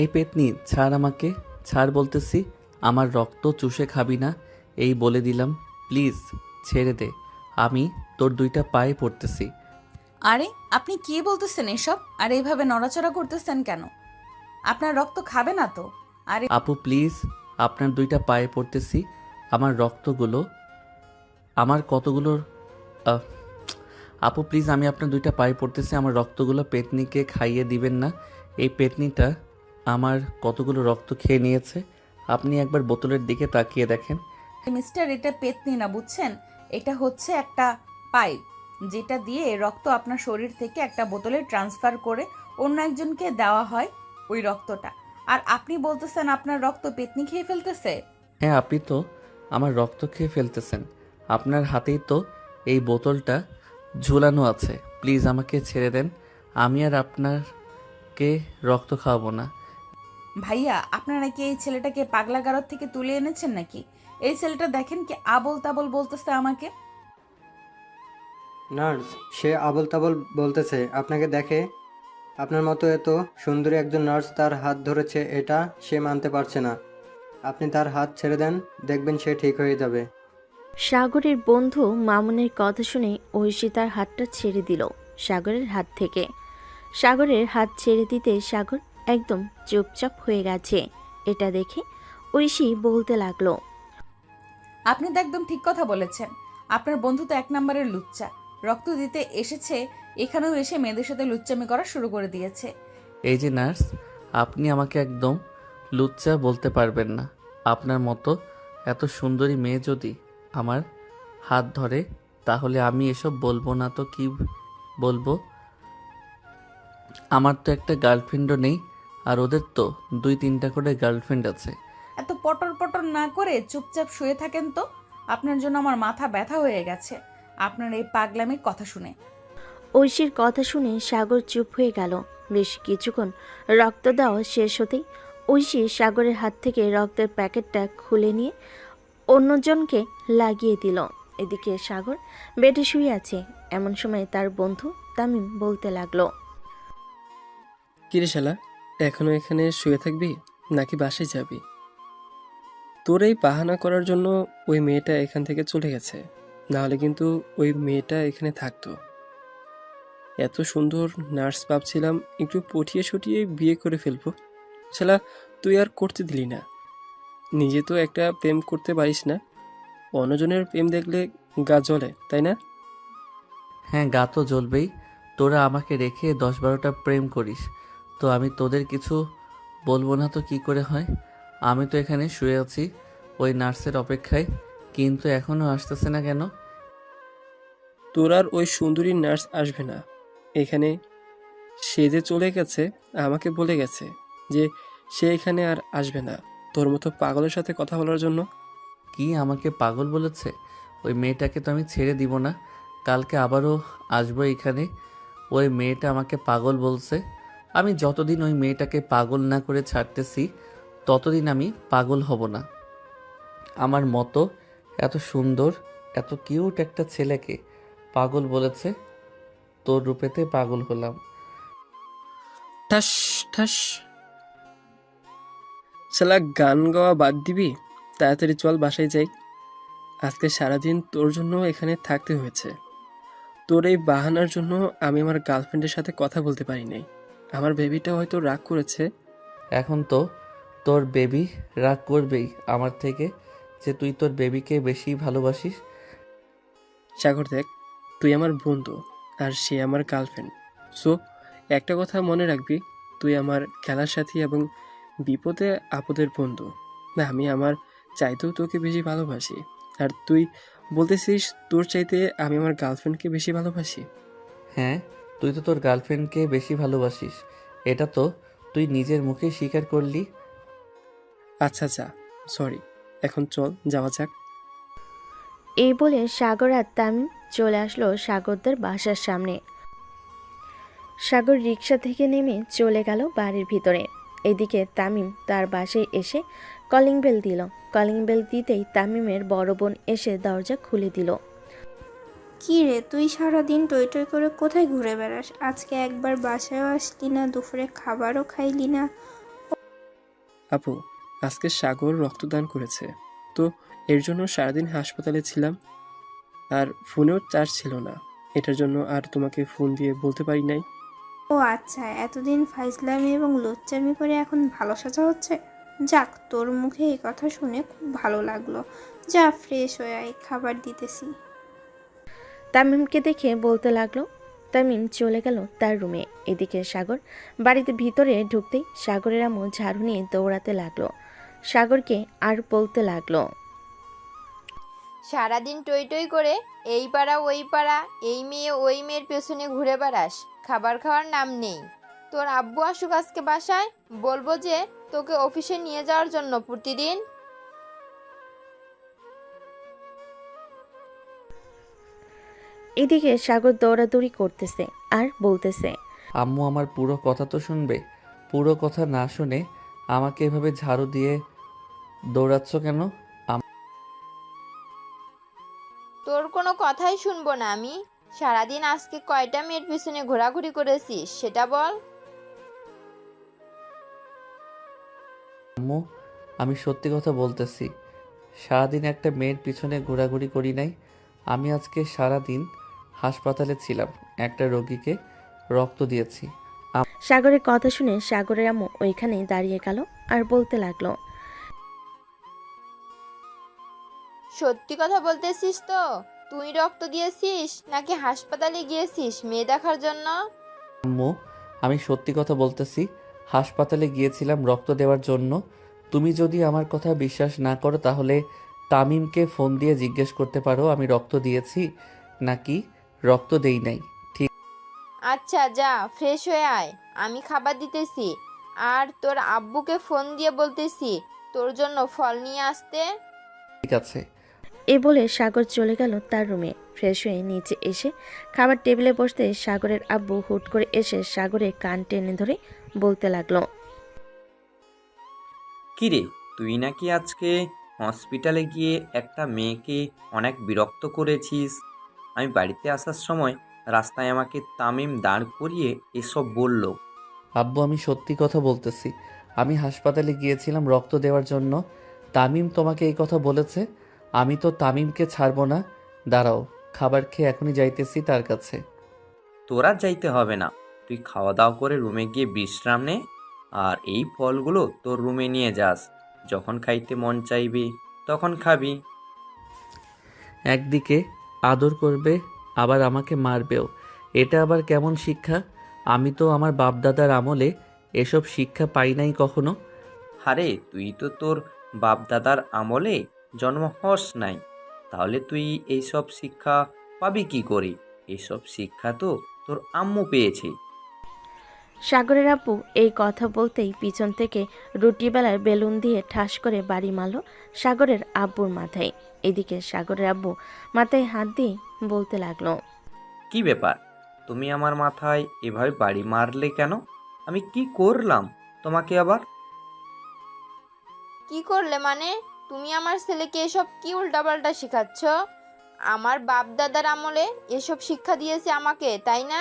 এই পেতনি ছাড় আমাকে, ছাড় বলতেছি। আমার রক্ত চুষে খাবি না, এই বলে দিলাম। প্লিজ ছেড়ে দে, আমি তোর দুইটা পায়ে পড়তেছি। আরে আপনি কি বলতেছেন এসব? আর এইভাবে নড়াচড়া করতেছেন কেন? আপনার রক্ত খাবে না তো? আরে আপু প্লিজ, আপনার দুইটা পায়ে পড়তেছি। আমার রক্তগুলো, আমার কতগুলো আহ, আপু প্লিজ, আমি আপনার দুইটা পায়ে পড়তেছি, আমার রক্তগুলো পেতনিকে খাইয়ে দিবেন না। এই পেতনিটা আমার কতগুলো রক্ত খেয়ে নিয়েছে। আপনি একবার বোতলের দিকে তাকিয়ে দেখেন। মিস্টার, এটা পেতনি না, বুঝছেন? এটা হচ্ছে একটা পাইপ, যেটা দিয়ে রক্ত আপনার শরীর থেকে একটা বোতলে ট্রান্সফার করে অন্য একজনকে দেওয়া হয় ওই রক্তটা। আর আপনি বলতেছেন আপনার রক্ত পেতনি খেয়ে ফেলতেছে? হ্যাঁ, আপনি তো আমার রক্ত খেয়ে ফেলতেছেন। আপনার হাতেই তো এই বোতলটা ঝুলানো আছে। প্লিজ আমাকে ছেড়ে দেন, আমি আর আপনাকে রক্ত খাওয়াবো না। ভাইয়া, আপনারা কি এই ছেলেটাকে পাগলাগারদ থেকে তুলে এনেছেন নাকি? এই ছেলেটা দেখেন কি আবল তাবল বলতেছে আমাকে। নার্স, সে আবোল তাবোল বলতেছে আপনাকে দেখে। আপনার মতো এত সুন্দরী একজন নার্স তার হাত ধরেছে, এটা সে মানতে পারছে না। আপনি তার হাত ছেড়ে দেন, দেখবেন সে ঠিক হয়ে যাবে। সাগরের বন্ধু মামুনের কথা শুনে ঐশী তার হাতটা ছেড়ে দিল সাগরের হাত থেকে। সাগরের হাত ছেড়ে দিতে সাগর একদম চুপচাপ হয়ে গেছে। এটা দেখে ঐশী বলতে লাগলো, আপনি তো একদম ঠিক কথা বলেছেন। আপনার বন্ধু তো 1 নম্বরের লুচ্চা। রক্ত দিতে এসেছে, এখানেও এসে মেয়েদের সাথে লুচ্চামি করা শুরু করে দিয়েছে। এই যে নার্স, আপনি আমাকে একদম লুচ্চা বলতে পারবেন না। আপনার মতো এত সুন্দরী মেয়ে যদি আমার হাত ধরে, তাহলে আমি এসব বলবো না তো কি বলবো? আমার তো একটা গার্লফ্রেন্ডও নেই, আর ওদের তো 2-3টা করে গার্লফ্রেন্ড আছে। এত পটর পটর না করে চুপচাপ শুয়ে থাকেন তো। আপনার জন্য আমার মাথা ব্যথা হয়ে গেছে আপনার এই পাগলামির কথা শুনে। ঐশীর কথা শুনে সাগর চুপ হয়ে গেল। বেশ কিছুক্ষণ রক্ত দেওয়া শেষ হতেই ঐশী সাগরের হাত থেকে রক্তের প্যাকেটটা খুলে নিয়ে অন্যজনকে লাগিয়ে দিল। এদিকে সাগর বেডে শুয়ে আছে। এমন সময় তার বন্ধু তামিম বলতে লাগলো, কিরে শালা, এখনো এখানে শুয়ে থাকবি নাকি বাসায় যাবি? তোর এই বাহানা করার জন্য ওই মেয়েটা এখান থেকে চলে গেছে, না হলে কিন্তু ওই মেয়েটা এখানে থাকতো। এত সুন্দর নার্স ভাবছিলাম একটু পটিয়ে সটিয়ে বিয়ে করে ফেলবো। শালা, তুই আর করতে দিলি না। নিজে তো একটা প্রেম করতে পারিস না, অন্যজনের প্রেম দেখলে গা জ্বলে, তাই না? হ্যাঁ, গা তো জ্বলবেই। তোরা আমাকে রেখে 10-12টা প্রেম করিস, তো আমি তোদের কিছু বলবো না তো কি করে হয়? আমি তো এখানে শুয়ে আছি ওই নার্সের অপেক্ষায়, কিন্তু এখনো আসতেছে না কেন? তোর আর ওই সুন্দরী নার্স আসবে না এখানে। সে যে চলে গেছে, আমাকে বলে গেছে যে সে এখানে আর আসবে না তোর মতো পাগলের সাথে কথা বলার জন্য। কি আমাকে পাগল বলেছে? ওই মেয়েটাকে তো আমি ছেড়ে দিব না, কালকে আবারও আসবো এখানে। ওই মেয়েটা আমাকে পাগল বলছে। আমি যতদিন ওই মেয়েটাকে পাগল না করে ছাড়তেছি, ততদিন আমি পাগল হব না। আমার মতো এত সুন্দর, এত কিউট একটা ছেলেকে পাগল বলেছে, তোর রূপেতে পাগল হলাম। ঠাস ঠাস। শালা, গান গাওয়া বাদ দিবি? তাড়াতাড়ি চল বাসায় যাই। আজকে সারাদিন তোর জন্য এখানে থাকতে হয়েছে। তোর এই বাহানার জন্য আমি আমার গার্লফ্রেন্ডের সাথে কথা বলতে পারি নাই। আমার বেবিটা হয়তো রাগ করেছে। এখন তো তোর বেবি রাগ করবেই আমার থেকে, যে তুই তোর বেবিকে বেশি ভালোবাসিস। সাগর দেখ, তুই আমার বন্ধু আর সে আমার গার্লফ্রেন্ড। সো একটা কথা মনে রাখবি, তুই আমার খেলার সাথী এবং বিপদে আপদের বন্ধু। না, আমি আমার চাইতেও তোকে বেশি ভালোবাসি। আর তুই বলতেছিস তোর চাইতে আমি আমার গার্লফ্রেন্ডকে বেশি ভালোবাসি? হ্যাঁ, তুই তো তোর গার্লফ্রেন্ডকে বেশি ভালোবাসিস, এটা তো তুই নিজের মুখে স্বীকার করলি। আচ্ছা যা, সরি, এখন চল যাওয়া যাক। এই বলে সাগর আর তামিম চলে আসলো সাগরদের বাসার সামনে। সাগর রিক্সা থেকে নেমে চলে গেল বাড়ির ভিতরে। এদিকে তামিম তার বাসায় এসে কলিং বেল দিল। কলিং বেল দিতেই তামিমের বড় বোন এসে দরজা খুলে দিল। কি রে, তুই সারাদিন টই টই করে কোথায় ঘুরে বেড়াস? আজকে একবার বাসায়ও আসলি না, দুপুরে খাবারও খাইলি না। আপু, আজকে সাগর রক্তদান করেছে, তো এর জন্য সারাদিন হাসপাতালে ছিলাম, আর ফোনেও চার্জ ছিল না। এটার জন্য আর তোমাকে ফোন দিয়ে বলতে পারি নাই। ও আচ্ছা, এতদিন ফাইজলামি এবং লুচ্চামি করে এখন ভালো সাজা হচ্ছে। যাক, তোর মুখে এই কথা শুনে খুব ভালো লাগলো। যা ফ্রেশ হয়ে আয়, খাবার দিতেছি। তামিমকে দেখে বলতে লাগলো। তামিম চলে গেল তার রুমে। এদিকে সাগর বাড়িতে ভিতরে ঢুকতেই সাগরের আম্মু ঝাড়ু নিয়ে দৌড়াতে লাগলো। সাগরকে আর বলতে লাগলো। সারাদিন টই টই করে এই পাড়া ওই পাড়া, এই মেয়ে ওই মেয়ের পেছনে ঘুরে বেড়াস, খাবার খাওয়ার নাম নেই। তোর আব্বু আসুক আজকে বাসায়, বলবো যে তোকে অফিসে নিয়ে যাওয়ার জন্য প্রতিদিন। এদিকে সাগর দৌড়াদৌড়ি করতেছে আর বলতেছে। আম্মু আমার পুরো কথা তো শুনবে। পুরো কথা না শুনে আমাকে এভাবে ঝাড়ু দিয়ে দৌড়াচ্ছ কেন? তোর কোনো কথাই শুনবো না আমি। সারাদিন আজকে কয়টা মেয়ের পেছনে ঘোরাঘুরি করেছিস সেটা বল। আম্মু, আমি সত্যি কথা বলতেছি। সারাদিন একটা মেয়ের পিছনে ঘোরাঘুরি করি নাই। আমি আজকে সারাদিন হাসপাতালে ছিলাম, একটা রোগীকে রক্ত দিয়েছি। সাগরের কথা শুনে সাগরের আম্মু ওইখানেই দাঁড়িয়ে গেল আর বলতে লাগলো। সত্যি কথা বলতেছিস তো? তুই রক্ত দিয়েছিস নাকি হাসপাতালে গিয়েছিস মেয়ে দেখার জন্য? আম্মু, আমি সত্যি কথা বলতেছি। হাসপাতালে গিয়েছিলাম রক্ত দেওয়ার জন্য। তুমি যদি আমার কথা বিশ্বাস না করো তাহলে তামিমকে ফোন দিয়ে জিজ্ঞেস করতে পারো আমি রক্ত দিয়েছি নাকি রক্ত দেই নাই। ঠিক আচ্ছা যা, ফ্রেশ হয়ে আয়, আমি খাবার দিতেছি। আর তোর আব্বুকে ফোন দিয়ে বলতেছি তোর জন্য ফল নিয়ে আসতে। ঠিক আছে। এই বলে সাগর চলে গেল তার রুমে। ফ্রেশ হয়ে নিচে এসে খাবার টেবিলে বসতে সাগরের আব্বু হুট করে এসে সাগরের কান টেনে ধরে বলতে লাগলো। কিরে, তুই নাকি আজকে হসপিটালে গিয়ে একটা মেয়েকে অনেক বিরক্ত করেছিস। আমি বাড়িতে আসার সময় রাস্তায় আমাকে তামিম দাঁড় করিয়ে এসব বলল। আব্বু, আমি সত্যি কথা বলতেছি। আমি হাসপাতালে গিয়েছিলাম রক্ত দেওয়ার জন্য। তামিম তোমাকে এই কথা বলেছে। আমি তো তামিমকে ছাড়বো না। দাঁড়াও, খাবার খেয়ে এখনই যাইতেছি তার কাছে। তোরা যাইতে হবে না, তুই খাওয়া দাওয়া করে রুমে গিয়ে বিশ্রাম নে। আর এই ফলগুলো তোর রুমে নিয়ে যাস, যখন খাইতে মন চাইবে তখন খাবি। একদিকে আদর করবে আবার আমাকে মারবেও, এটা আবার কেমন শিক্ষা? আমি তো আমার বাপদাদার আমলে এসব শিক্ষা পাই নাই কখনো। আরে তুই তো তোর বাপ দাদার আমলে জন্ম হস নাই, তাহলে তুই এইসব শিক্ষা পাবি কি করে? এইসব শিক্ষা তো তোর আম্মু পেয়েছে। সাগরের আব্বু এই কথা বলতেই পিছন থেকে রুটিবেলার বেলুন দিয়ে ঠাস করে বাড়ি মারল সাগরের আব্বুর মাথায়। এদিকে সাগরের আব্বু মাথায় হাত দিয়ে বলতে লাগলো। কি ব্যাপার, তুমি আমার মাথায় এভাবে বাড়ি মারলে কেন? আমি কি করলাম তোমাকে আবার? কি করলে মানে? তুমি আমার ছেলেকে এসব কি উল্টাপাল্টা শেখাচ্ছ? আমার বাপ দাদার আমলে এসব শিক্ষা দিয়েছে আমাকে, তাই না?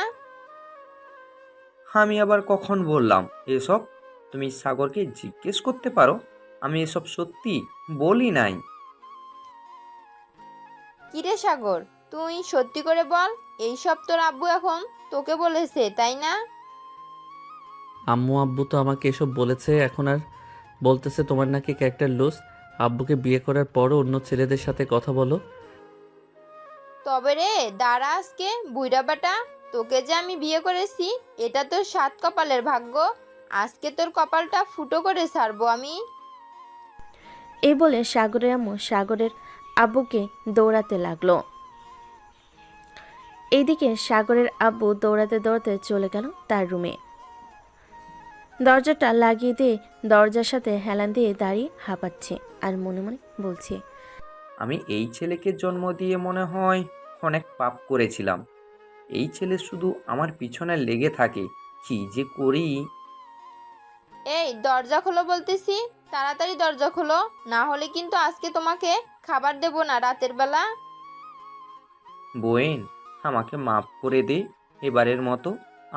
আমি আবার কখন বললাম এসব? তুমি সাগরকে জিজ্ঞেস করতে পারো, আমি এসব সত্যি বলি নাই। কিরে সাগর, তুই সত্যি করে বল, এইসব তোর আব্বু এখন তোকে বলেছে, তাই না? আম্মু আব্বু তো আমাকে এসব বলেছে, এখন আর বলতেছে তোমার নাকি ক্যারেক্টার লুজ। আব্বুকে বিয়ে করার পরও অন্য ছেলেদের সাথে কথা বলো। তবে রে দাঁড়া, আজকে বুইড়া বেটা, তোকে যে আমি বিয়ে করেছি এটা তোর সাত কপালের ভাগ্য। আজকে তোর কপালটা ফুটো করে ছাড়বো আমি। এই বলে সাগরের আম্মু সাগরের আব্বুকে দৌড়াতে লাগলো। এইদিকে সাগরের আব্বু দৌড়াতে দৌড়াতে চলে গেল তার রুমে। দরজাটা লাগিয়ে দিয়ে দরজার সাথে হেলান দিয়ে দাঁড়িয়ে হাঁপাচ্ছে আর মনে মনে বলছে। আমি এই ছেলেকে জন্ম দিয়ে মনে হয় অনেক পাপ করেছিলাম। এই ছেলে শুধু আমার পিছনে লেগে থাকে, কি যে করি। এই দরজা খোলো বলতেছি, তাড়াতাড়ি দরজা খোলো, না হলে কিন্তু আজকে তোমাকে খাবার দেবো না রাতের বেলা। বোন, আমাকে মাফ করে দে। এবারের মতো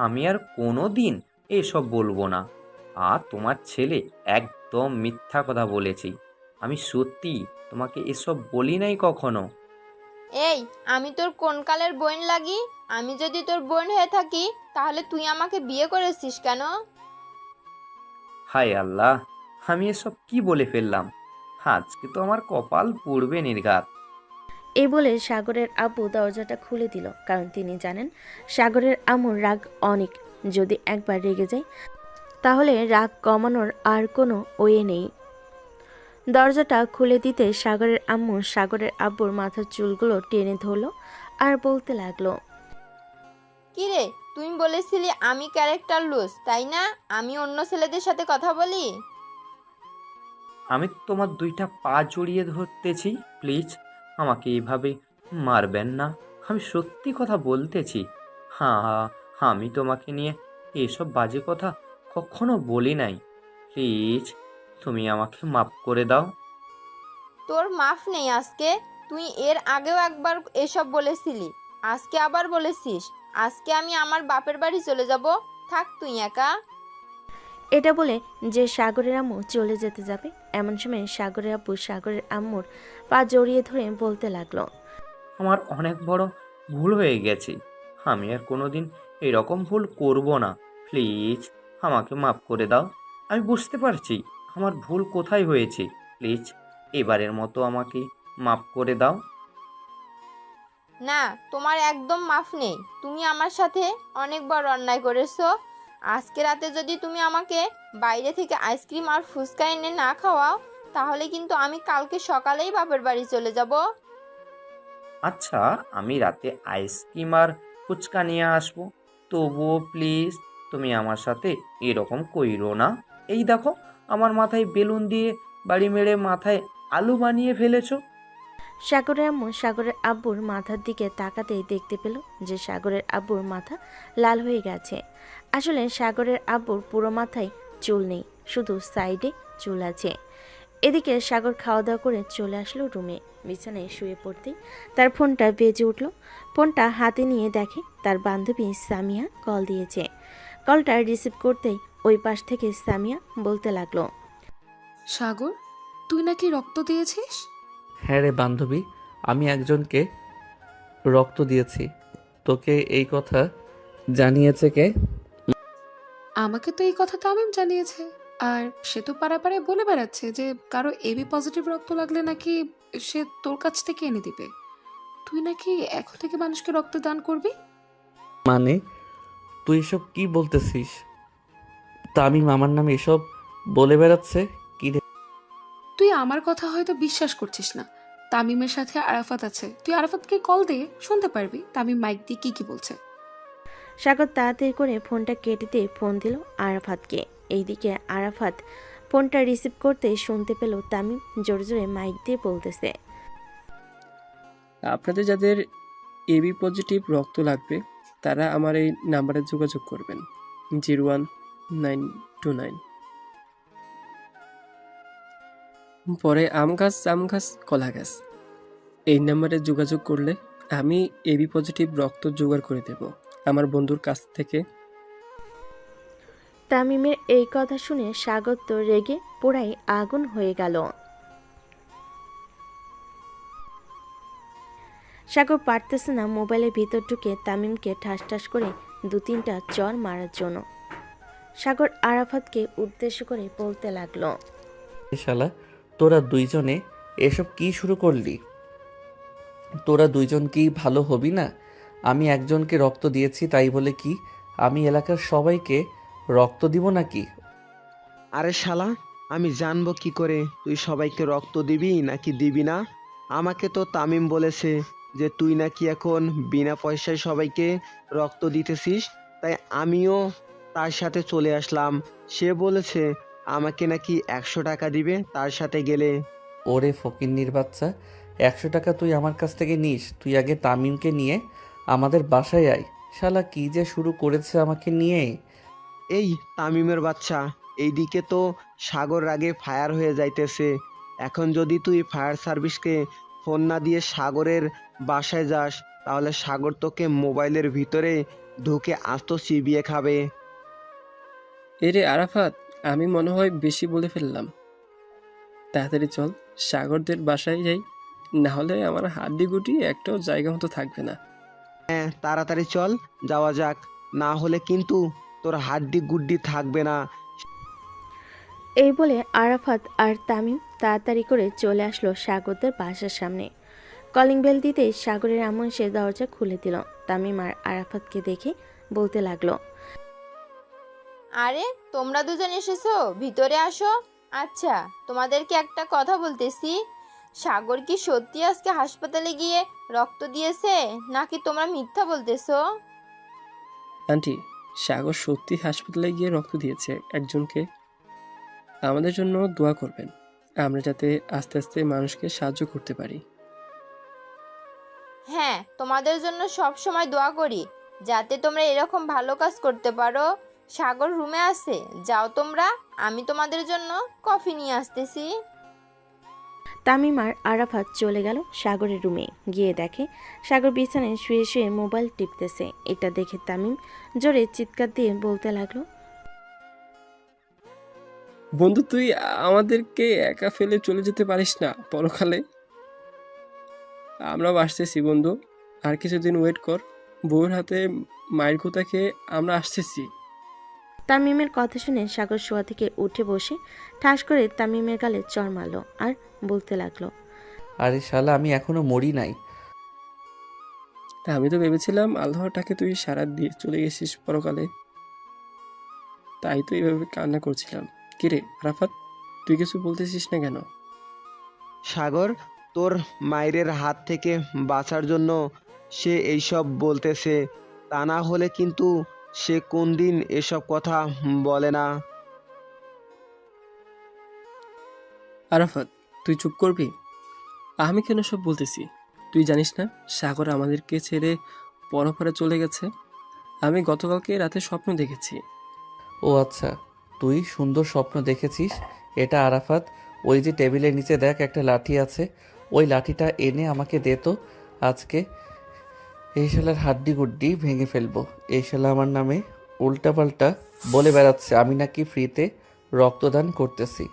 আমি আর কোনো দিন এসব বলবো না। আর তোমার ছেলে একদম মিথ্যা কথা বলেছি। আমি সত্যি তোমাকে এসব বলি নাই কখনো। এই, আমি তোর কোন কালের বোন লাগি? আমি যদি তোর বোন হয়ে থাকি তাহলে তুই আমাকে বিয়ে করেছিস কেন? হায় আল্লাহ, আমি এসব কি বলে ফেললাম। আজকে তো আমার কপাল পুড়বে নির্ঘাত। এই বলে সাগরের আব্বু দরজাটা খুলে দিল, কারণ তিনি জানেন সাগরের আম্মুর রাগ অনেক। যদি একবার রেগে যায় তাহলে রাগ কমানোর আর কোনো ওয়ে নেই। দরজাটা খুলে দিতে সাগরের আম্মু সাগরের আব্বুর মাথার চুলগুলো টেনে ধরলো আর বলতে লাগলো, কিরে, তুই বলেছিলি আমি ক্যারেক্টার লুজ, তাই না? আমি অন্য ছেলেদের সাথে কথা বলি? আমি তোমার দুইটা পা জড়িয়ে ধরতেছি, প্লিজ আমাকে এইভাবে মারবেন না। আমি সত্যি কথা বলতেছি। হ্যাঁ হ্যাঁ, আমি তোমাকে নিয়ে এসব বাজে কথা কখনো বলি নাই। প্লিজ তুমি আমাকে মাফ করে দাও। তোর মাফ নেই আজকে। তুই এর আগেও একবার এসব বলেছিলি, আজকে আবার বলেছিস। আজকে আমি আমার বাপের বাড়ি চলে যাব, থাক তুই একা। এটা বলে যে সাগরের আম্মু চলে যেতে যাবে, এমন সময় সাগরের আব্বু সাগরের আম্মুর পা জড়িয়ে ধরে বলতে লাগলো, আমার অনেক বড় ভুল হয়ে গেছে। আমি আর কোনোদিন এরকম ভুল করব না। প্লিজ আমাকে মাফ করে দাও। আমি বুঝতে পারছি আমার ভুল কোথায় হয়েছে। প্লিজ এবারের মতো আমাকে মাফ করে দাও। না, তোমার একদম মাফ নেই। তুমি আমার সাথে অনেক বড় অন্যায় করেছো। আজকে রাতে যদি তুমি আমাকে বাইরে থেকে আইসক্রিম আর ফুচকা এনে না খাওয়াও, তাহলে কিন্তু আমি কালকে সকালেই বাপের বাড়ি চলে যাব। আচ্ছা, আমি রাতে আইসক্রিম আর ফুচকা নিয়ে আসবো, তবুও প্লিজ তুমি আমার সাথে এরকম কইরো না। এই দেখো, আমার মাথায় বেলুন দিয়ে বাড়ি মেরে মাথায় আলু বানিয়ে ফেলেছো। সাগরের আম্মু সাগরের আব্বুর মাথার দিকে তাকাতেই দেখতে পেল যে সাগরের আব্বুর মাথা লাল হয়ে গেছে। আসলে সাগরের আব্বুর পুরো মাথায় চুল নেই, শুধু সাইডে চুল আছে। এদিকে সাগর খাওয়া দাওয়া করে চলে আসলো রুমে। বিছানায় শুয়ে পড়তেই তার ফোনটা বেজে উঠল। ফোনটা হাতে নিয়ে দেখে তার বান্ধবী সামিয়া কল দিয়েছে। কলটা রিসিভ করতেই ওই পাশ থেকে সামিয়া বলতে লাগলো, সাগর, তুই নাকি রক্ত দিয়েছিস? হ্যাঁ রে বান্ধবী, আমি একজনকে রক্ত দিয়েছি। তোকে এই কথা জানিয়েছে কে? আমাকে তো এই কথা তামিম জানিয়েছে। আর সে তো পাড়ায় বলে বেড়াচ্ছে যে কারো এবি পজিটিভ রক্ত লাগলে নাকি সে তোর কাছ থেকে এনে দিবে। তুই নাকি এখন থেকে মানুষকে রক্ত দান করবি? মানে তুই এসব কি বলতেছিস? তামিম আমার নামে এসব বলে বেড়াচ্ছে কি রে? তুই আমার কথা হয়তো বিশ্বাস করছিস না। তামিমের সাথে আরাফাত আছে, তুই আরাফাতকে কল দিয়ে শুনতে পারবি তামিম মাইক দিয়ে কি বলছে। সাগর তাড়াতাড়ি করে ফোনটা কেটে দিয়ে ফোন দিল আরাফাতকে। এইদিকে আরাফাত ফোনটা রিসিভ করতে শুনতে পেল তামিম জোরে জোরে মাইক দিয়ে বলতেছে, আপনাদের যাদের এবি পজিটিভ রক্ত লাগবে তারা আমার এই নাম্বারে যোগাযোগ করবেন, 01929। পরে আম গাছ জাম গাছ কলা গাছ, এই নাম্বারে যোগাযোগ করলে আমি এবি পজিটিভ রক্ত জোগাড় করে দেব আমার বন্ধুর কাছ থেকে। তামিমের এই কথা শুনে সাগর তো রেগে পুরাই আগুন হয়ে গেল। সাগর পারতেছে না মোবাইলের ভিতর ঢুকে তামিমকে ঠাস ঠাস করে 2-3টা চর মারার জন্য। সাগর আরাফাতকে উদ্দেশ্য করে বলতে লাগলো, শালা, তোরা দুইজনে এসব কি শুরু করলি? তোরা দুইজন কি ভালো হবি না? আমি একজনকে রক্ত দিয়েছি তাই বলে কি আমি এলাকার সবাইকে রক্ত দিব নাকি? আরে শালা, আমি জানবো কি করে তুই সবাইকে রক্ত দিবি নাকি দিবি না? আমাকে তো তামিম বলেছে যে তুই নাকি এখন বিনা পয়সায় সবাইকে রক্ত দিতেছিস, তাই আমিও তার সাথে চলে আসলাম। সে বলেছে আমাকে নাকি 100 টাকা দিবে তার সাথে গেলে। ওরে ফকিন্নির বাচ্চা, 100 টাকা তুই আমার কাছ থেকে নিস? তুই আগে তামিমকে নিয়ে আমাদের বাসায় আয়। শালা কি যে শুরু করেছে আমাকে নিয়ে। এই তামিমের বাচ্চা, এইদিকে তো সাগর রাগে ফায়ার হয়ে যাইতেছে। এখন যদি তুই ফায়ার সার্ভিসকে ফোন না দিয়ে সাগরের বাসায় যাস, তাহলে সাগর তোকে মোবাইলের ভিতরে ঢুকে আস্ত চিবিয়ে খাবে। এরে আরাফাত, আমি মনে হয় বেশি বলে ফেললাম। তাড়াতাড়ি চল, সাগরদের বাসায় যাই, না হলে আমার হাড্ডি গুটি একটাও জায়গা মতো থাকবে না। হ্যাঁ তাড়াতাড়ি চল, যাওয়া যাক, না হলে কিন্তু তোর হাড্ডি গুড্ডি থাকবে না। এই বলে আরাফাত আর তামিম তাড়াতাড়ি করে চলে আসলো সাগরদের বাসার সামনে। কলিং বেল দিতেই সাগরের আম্মু এসে দরজা খুলে দিল। তামিম আর আরাফাতকে দেখে বলতে লাগলো, আরে তোমরা দুজন এসেছো, ভিতরে আসো। আচ্ছা, তোমাদেরকে একটা কথা বলতেছি, সাগর কি সত্যি আজকে হাসপাতালে গিয়ে রক্ত দিয়েছে নাকি তোমরা মিথ্যা বলতেছো? আন্টি, সাগর সত্যি হাসপাতালে গিয়ে রক্ত দিয়েছে একজনকে। আমাদের জন্য দোয়া করবেন, আমরা যাতে আস্তে আস্তে মানুষকে সাহায্য করতে পারি। হ্যাঁ, তোমাদের জন্য সব সময় দোয়া করি যাতে তোমরা এরকম ভালো কাজ করতে পারো। সাগর রুমে আছে, যাও তোমরা, আমি তোমাদের জন্য কফি নিয়ে আসতেছি। তামিম আর আরাফাত চলে গেল সাগরের রুমে। গিয়ে দেখে সাগর বিছানায় শুয়ে শুয়ে মোবাইল টিপতেছে। এটা দেখে তামিম জোরে চিৎকার দিয়ে বলতে লাগলো, বন্ধু, তুই আমাদেরকে একা ফেলে চলে যেতে পারিস না পরকালে। আমরাও আসতেছি বন্ধু, আর কিছুদিন ওয়েট কর। বউয়ের হাতে মায়ের কথা খেয়ে আমরা আসতেছি। তামিমের কথা শুনে সাগর শোয়া থেকে উঠে বসে ঠাস করে তামিমের গালে চড় মারল আর বলতে লাগলো, আরে শালা, আমি এখনো মরি নাই। আমি তো ভেবেছিলাম আল্লাহটাকে তুই সারা দিয়ে চলে গেছিস পরকালে, তাই তো এইভাবে কান্না করছিলাম। কিরে আরাফাত, তুই কিছু বলতেছিস না কেন? সাগর তোর মায়ের হাত থেকে বাঁচার জন্য সে এইসব বলতেছে, তা না হলে কিন্তু সে কোন দিন এসব কথা বলে না। আরাফাত, তুই চুপ করবি? আমি কেন সব বলতেছি? তুই জানিস না সাগর আমাদেরকে ছেড়ে পরপারে চলে গেছে? আমি গতকালকে রাতে স্বপ্ন দেখেছি। ও আচ্ছা, তুই সুন্দর স্বপ্ন দেখেছিস। এটা আরাফাত, ওই যে টেবিলের নিচে দেখ একটা লাঠি আছে, ওই লাঠিটা এনে আমাকে দে তো আজকে। এই শালার হাড্ডি গুড্ডি ভেঙে ফেলবো। এই শালা আমার নামে উল্টাপাল্টা বলে বেড়াচ্ছে আমি নাকি ফ্রিতে রক্তদান করতেছি।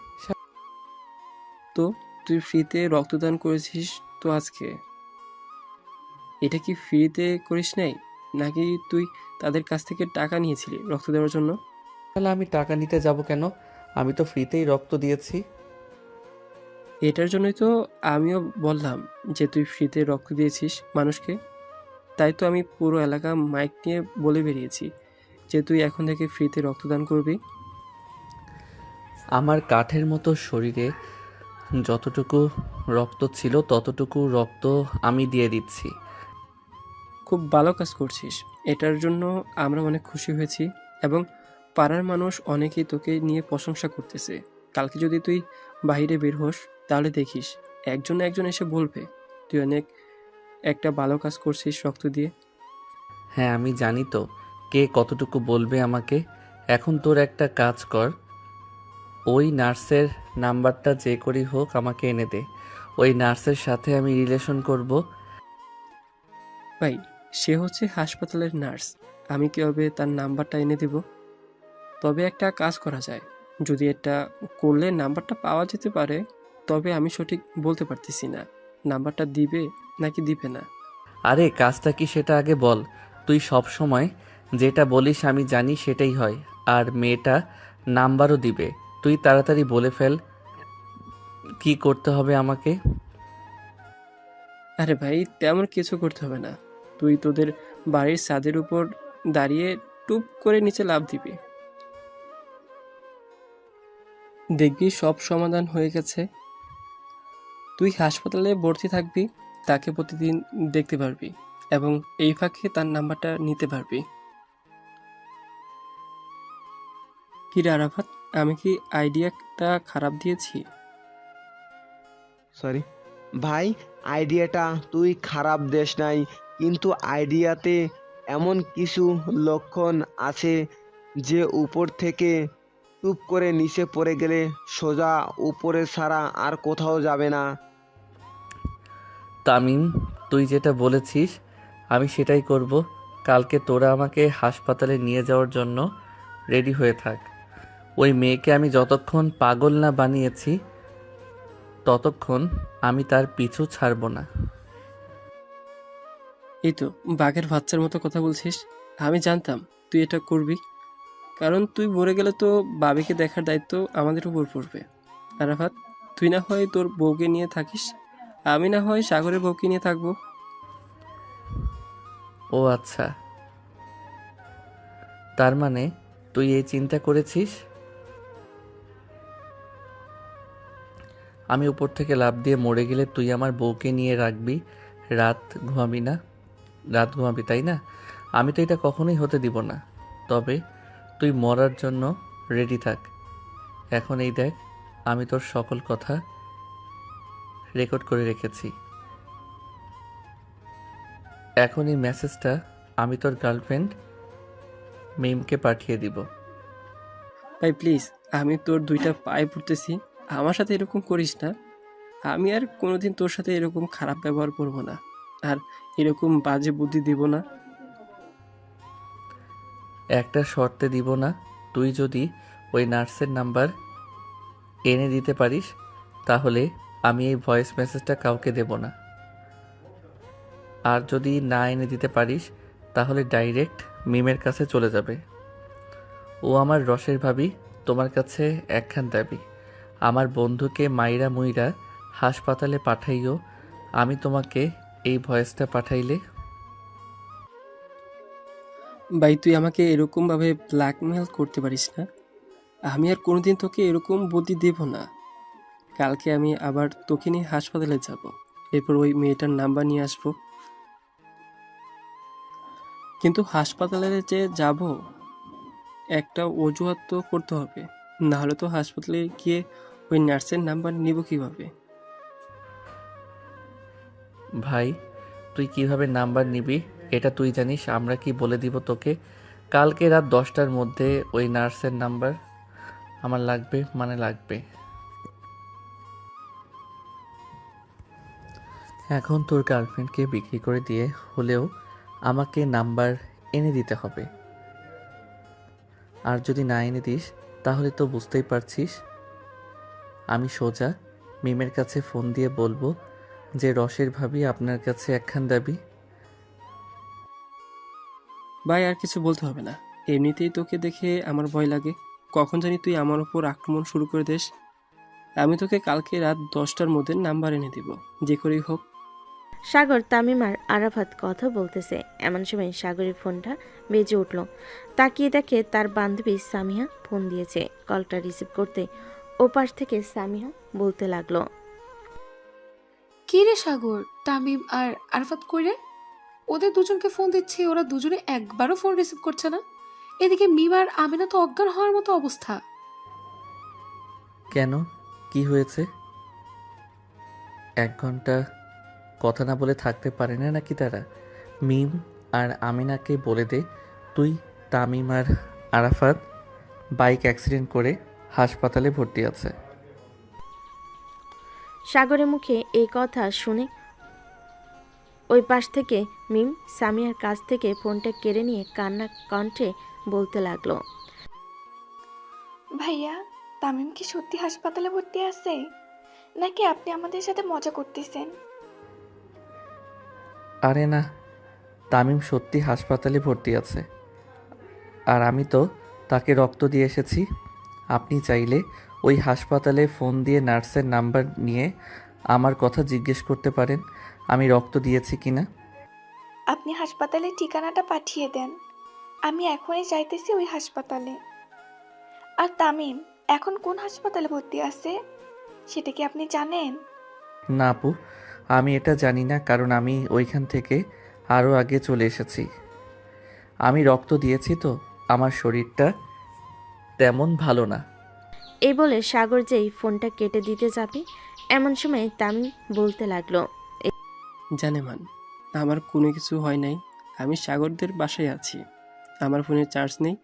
তো তুই ফ্রিতে রক্তদান করেছিস তো আজকে? এটা কি ফ্রিতে করিস নাই, নাকি তুই তাদের কাছ থেকে টাকা নিয়েছিলি রক্ত দেওয়ার জন্য? শালা, আমি টাকা নিতে যাব কেন? আমি তো ফ্রিতেই রক্ত দিয়েছি। এটার জন্যই তো আমিও বললাম যে তুই ফ্রিতে রক্ত দিয়েছিস মানুষকে। তাই তো আমি পুরো এলাকা মাইক নিয়ে বলে বেরিয়েছি যে তুই এখন থেকে ফ্রিতে রক্তদান করবি। আমার কাঠের মতো শরীরে যতটুকু রক্ত ছিল ততটুকু রক্ত আমি দিয়ে দিচ্ছি। খুব ভালো কাজ করছিস, এটার জন্য আমরা অনেক খুশি হয়েছি এবং পাড়ার মানুষ অনেকেই তোকে নিয়ে প্রশংসা করতেছে। কালকে যদি তুই বাইরে বের হোস তাহলে দেখিস একজন না একজন এসে বলবে তুই অনেক একটা ভালো কাজ করছিস রক্ত দিয়ে। হ্যাঁ, আমি জানি তো কে কতটুকু বলবে আমাকে। এখন তোর একটা কাজ কর, ওই নার্সের নাম্বারটা যে করেই হোক আমাকে এনে দে। ওই নার্সের সাথে আমি রিলেশন করব। ভাই, সে হচ্ছে হাসপাতালের নার্স, আমি কিভাবে তার নাম্বারটা এনে দেব? তবে একটা কাজ করা যায়, যদি এটা করলে নাম্বারটা পাওয়া যেতে পারে, তবে আমি সঠিক বলতে পারতেছি না নাম্বারটা দিবে নাকি দিবে না। আরে কাজটা কি সেটা আগে বল। তুই সব সময় যেটা বলিস আমি জানি সেটাই হয়। আর মেয়েটা নাম্বারও দিবে। তুই তাড়াতাড়ি বলে ফেল কি করতে হবে আমাকে। আরে ভাই, তেমন কিছু করতে হবে না। তুই তোদের বাড়ির ছাদের উপর দাঁড়িয়ে টুপ করে নিচে লাফ দিবি, দেখবি সব সমাধান হয়ে গেছে। তুই হাসপাতালে ভর্তি থাকবি, তাকে প্রতিদিন দেখতে পারবি এবং এই ফাঁকে তার নাম্বারটা নিতে পারবি। কি রে আরাফাত, আমি কি আইডিয়াটা খারাপ দিয়েছি? সরি ভাই, আইডিয়াটা তুই খারাপ দেস নাই, কিন্তু আইডিয়াতে এমন কিছু লক্ষণ আছে যে উপর থেকে টুপ করে নিচে পড়ে গেলে সোজা উপরে ছাড়া আর কোথাও যাবে না। তামিম, তুই যেটা বলেছিস আমি সেটাই করব। কালকে তোরা আমাকে হাসপাতালে নিয়ে যাওয়ার জন্য রেডি হয়ে থাক। ওই মেয়েকে আমি যতক্ষণ পাগল না বানিয়েছি ততক্ষণ আমি তার পিছু ছাড়ব না। এই তো বাঘের বাচ্চার মতো কথা বলছিস। আমি জানতাম তুই এটা করবি, কারণ তুই মরে গেলে তো বাবিকে দেখার দায়িত্ব আমাদের উপর পড়বে। আরাফাত, তুই না হয় তোর বউকে নিয়ে থাকিস, আমি না হয় সাগরের বউকে নিয়ে থাকবো। ও আচ্ছা, তার মানে তুই এই চিন্তা করেছিস? আমি উপর থেকে লাফ দিয়ে মরে গেলে তুই আমার বউকে নিয়ে রাখবি, রাত ঘুমাবি না? রাত ঘুমাবি, তাই না? আমি তো এটা কখনোই হতে দিব না। তবে তুই মরার জন্য রেডি থাক। এখন এই দেখ, আমি তোর সকল কথা রেকর্ড করে রেখেছি। এখন এই মেসেজটা আমি তোর গার্লফ্রেন্ড মিমকে পাঠিয়ে দিব। ভাই প্লিজ, আমি তোর দুইটা পায়ে পড়তেছি, আমার সাথে এরকম করিস না। আমি আর কোনোদিন তোর সাথে এরকম খারাপ ব্যবহার করব না, আর এরকম বাজে বুদ্ধি দিব না। একটা শর্তে দিব না, তুই যদি ওই নার্সের নাম্বার এনে দিতে পারিস তাহলে আমি এই ভয়েস মেসেজটা কাউকে দেব না। আর যদি না এনে দিতে পারিস তাহলে ডাইরেক্ট মিমের কাছে চলে যাবে। ও আমার রসের ভাবি, তোমার কাছে একখান দাবি, আমার বন্ধুকে মাইরা মুইরা হাসপাতালে পাঠাইও। আমি তোমাকে এই ভয়েসটা পাঠাইলে। ভাই তুই আমাকে এরকমভাবে ব্ল্যাকমেল করতে পারিস না। আমি আর কোনোদিন তোকে এরকম বুদ্ধি দেব না। কালকে আমি আবার তোকে নিয়ে হাসপাতালে যাব, এরপর ওই মেয়েটার নাম্বার নিয়ে আসবো। কিন্তু হাসপাতালে যে যাব, একটা অজুহাত তো করতে হবে, না হলে তো হাসপাতালে গিয়ে ওই নার্সের নাম্বার নিব কিভাবে? ভাই, তুই কিভাবে নাম্বার নিবি এটা তুই জানিস, আমরা কি বলে দিব তোকে? কালকে রাত 10টার মধ্যে ওই নার্সের নাম্বার আমার লাগবে, মানে লাগবে। এখন তোর গার্লফ্রেন্ডকে বিক্রি করে দিয়ে হলেও আমাকে নাম্বার এনে দিতে হবে। আর যদি না এনে দিস তাহলে তো বুঝতেই পারছিস, আমি সোজা মিমের কাছে ফোন দিয়ে বলবো যে রসের ভাবি আপনার কাছে একখান দাবি। ভাই আর কিছু বলতে হবে না, এমনিতেই তোকে দেখে আমার ভয় লাগে। কখন জানি তুই আমার উপর আক্রমণ শুরু করে দিস। আমি তোকে কালকে রাত 10টার মধ্যে নাম্বার এনে দিব, যে করেই হোক। সাগর, তামিম আর আরাফাত কথা বলতেছে। এমন সময় সাগরের ফোনটা বেজে উঠল। তাকিয়ে দেখে তার বান্ধবী সামিহা ফোন দিয়েছে। কলটা রিসিভ করতে ওপাশ থেকে সামিহা বলতে লাগলো, কি রে সাগর, তামিম আর আরাফাত কই রে? ওদের দুজনকে ফোন দিচ্ছি, ওরা দুজনে একবারও ফোন রিসিভ করছে না। এদিকে মিম আর আমিনা তো অজ্ঞান হওয়ার মতো অবস্থা। কেন, কি হয়েছে? 1 ঘন্টা কথা না বলে থাকতে পারে না নাকি তারা? মিম আর আমিনাকে বলে দে তুই তামিম আর আরাফাত বাইক অ্যাক্সিডেন্ট করে হাসপাতালে ভর্তি আছে। সাগরের মুখে এই কথা শুনে ওই পাশ থেকে মিম সামিয়ার কাছ থেকে ফোনটা কেড়ে নিয়ে কান্না কণ্ঠে বলতে লাগলো, ভাইয়া, তামিম কি সত্যি হাসপাতালে ভর্তি আছে, নাকি আপনি আমাদের সাথে মজা করতেছেন? আরে না, তামিম সত্যি হাসপাতালে ভর্তি আছে, আর আমি তো তাকে রক্ত দিয়ে এসেছি। আপনি চাইলে ওই হাসপাতালে ফোন দিয়ে নার্সের নাম্বার নিয়ে আমার কথা জিজ্ঞেস করতে পারেন আমি রক্ত দিয়েছি কিনা। আপনি হাসপাতালের ঠিকানাটা পাঠিয়ে দেন, আমি এখনই যাইতেছি ওই হাসপাতালে। আর তামিম এখন কোন হাসপাতালে ভর্তি আছে সেটা কি আপনি জানেন? না আপু, আমি এটা জানি না, কারণ আমি ওইখান থেকে আরও আগে চলে এসেছি। আমি রক্ত দিয়েছি তো আমার শরীরটা তেমন ভালো না। এই বলে সাগর যেই ফোনটা কেটে দিতে যাবে এমন সময় তামিম বলতে লাগলো, জানে মান, আমার কোনো কিছু হয় নাই। আমি সাগরদের বাসায় আছি, আমার ফোনে চার্জ নেই,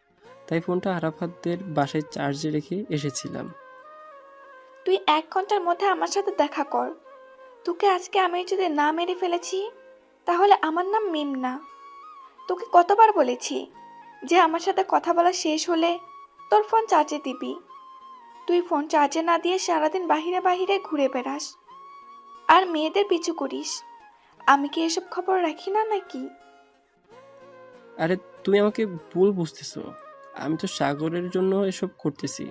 তাই ফোনটা আরাফাতদের বাসায় চার্জে রেখে এসেছিলাম। তুই 1 ঘন্টার মধ্যে আমার সাথে দেখা কর। তোকে আজকে আমি যদি না মেরে ফেলেছি তাহলে আমার নাম মিম না। তোকে কতবার বলেছি যে আমার সাথে কথা বলা শেষ হলে তোর ফোন চার্জে দিবি। তুই ফোন চার্জে না দিয়ে সারাদিন বাহিরে বাহিরে ঘুরে বেড়াস আর মেয়েদের পিছু করিস। আমি কি এসব খবর রাখি না নাকি? আরে তুমি আমাকে ভুল বুঝতেছো। আমি তো সাগরের জন্য এসব করতেছি।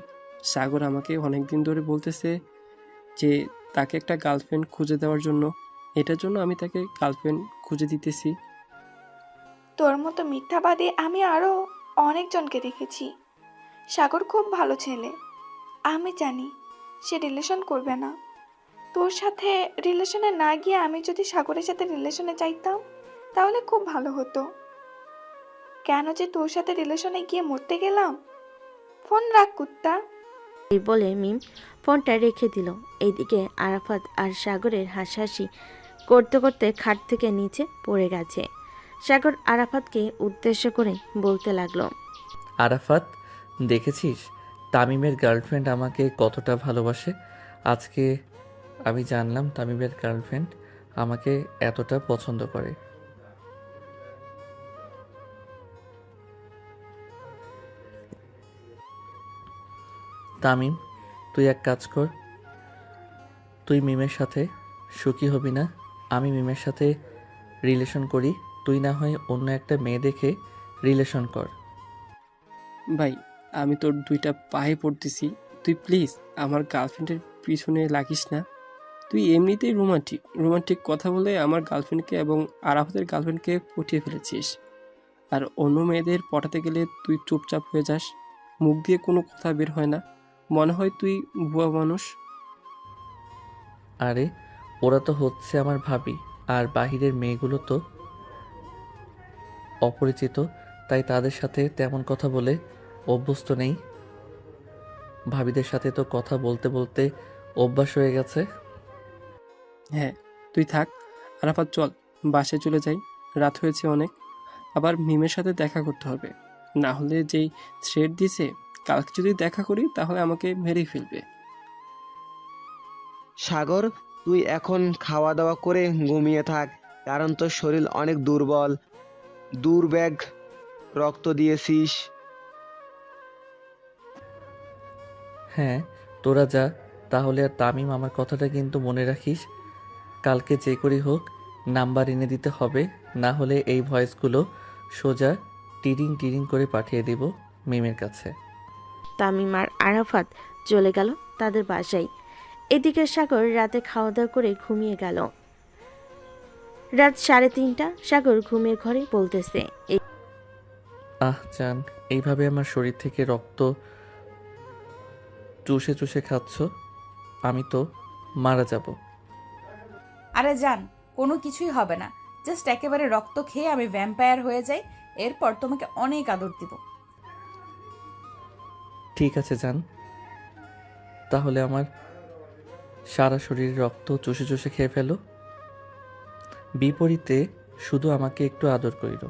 সাগর আমাকে অনেকদিন ধরে বলতেছে যে তাকে একটা গার্লফ্রেন্ড খুঁজে দেওয়ার জন্য। এটার জন্য আমি তাকে গার্লফ্রেন্ড খুঁজে দিতেছি। তোর মতো মিথ্যাবাদী আমি আরো অনেকজনকে দেখেছি। সাগর খুব ভালো ছেলে। আমি জানি সে রিলেশন করবে না। তোর সাথে রিলেশনে না গিয়ে আমি যদি সাগরের সাথে রিলেশনে যাইতাম তাহলে খুব ভালো হতো। কেন যে তোর সাথে রিলেশনে গিয়ে মরতে গেলাম। ফোন রাখ কুত্তা। এই বলে মিম ফোনটা রেখে দিল। এইদিকে আরাফাত আর সাগরের হাসাহাসি করতে করতে খাট থেকে নিচে পড়ে গেছে। সাগর আরাফাতকে উদ্দেশ্য করে বলতে লাগলো, আরাফাত, দেখেছিস তামিমের গার্লফ্রেন্ড আমাকে কতটা ভালোবাসে। আজকে আমি জানলাম তামিমের গার্লফ্রেন্ড আমাকে এতটা পছন্দ করে। তামিম, তুই এক কাজ কর, তুই মিমের সাথে সুখী হবি না? আমি মিমের সাথে রিলেশন করি, তুই না হয় অন্য একটা মেয়ে দেখে রিলেশন কর। ভাই, আমি তোর দুইটা পায়ে পড়তেছি, তুই প্লিজ আমার গার্লফ্রেন্ডের পিছনে লাগিস না। তুই এমনিতেই রোমান্টিক রোমান্টিক কথা বলে আমার গার্লফ্রেন্ডকে এবং আরাফাতের গার্লফ্রেন্ডকে পটিয়ে ফেলেছিস। আর অন্য মেয়েদের পটাতে গেলে তুই চুপচাপ হয়ে যাস, মুখ দিয়ে কোনো কথা বের হয় না, মনে হয় তুই বুয়া মানুষ। আরে ওরা তো হচ্ছে আমার ভাবি, আর বাহিরের মেয়েগুলো তো অপরিচিত, তাই তাদের সাথে তেমন কথা বলে অভ্যস্ত নেই। ভাবিদের সাথে তো কথা বলতে বলতে অভ্যাস হয়ে গেছে। হ্যাঁ, তুই থাক। আরাফাত চল, বাসে চলে যাই, রাত হয়েছে অনেক। আবার মিমের সাথে দেখা করতে হবে, না হলে যেই থ্রেড দিছে কালকে যদি দেখা করি তাহলে আমাকে মেরেই ফেলবে। সাগর, তুই এখন খাওয়া দাওয়া করে ঘুমিয়ে থাক, কারণ তোর শরীর অনেক দুর্বল। দুর্ব্যাগ রক্ত দিয়েছিস। হ্যাঁ, তোরা যা তাহলে। আর তামিম, আমার কথাটা কিন্তু মনে রাখিস, কালকে যে করি হোক নাম্বার এনে দিতে হবে, না হলে এই ভয়েসগুলো সোজা টিরিং টিরিং করে পাঠিয়ে দিব মিমের কাছে। তামিম আর আরাফাত চলে গেল তাদের বাসায়। এদিকে সাগর রাতে খাওয়া দাওয়া করে ঘুমিয়ে গেল। রাত 3:30। সাগর ঘুমের ঘরে বলতেছে, আহ জান, এইভাবে আমার শরীর থেকে রক্ত চুষে চুষে খাচ্ছ, আমি তো মারা যাব। আরে যান, কোনো কিছুই হবে না। জাস্ট একেবারে রক্ত খেয়ে আমি ভ্যাম্পায়ার হয়ে যাই, এরপর তোমাকে অনেক আদর দিব। ঠিক আছে জান, তাহলে আমার সারা শরীর রক্ত চুষে চুষে খেয়ে ফেলো, বিপরীতে শুধু আমাকে একটু আদর করিল।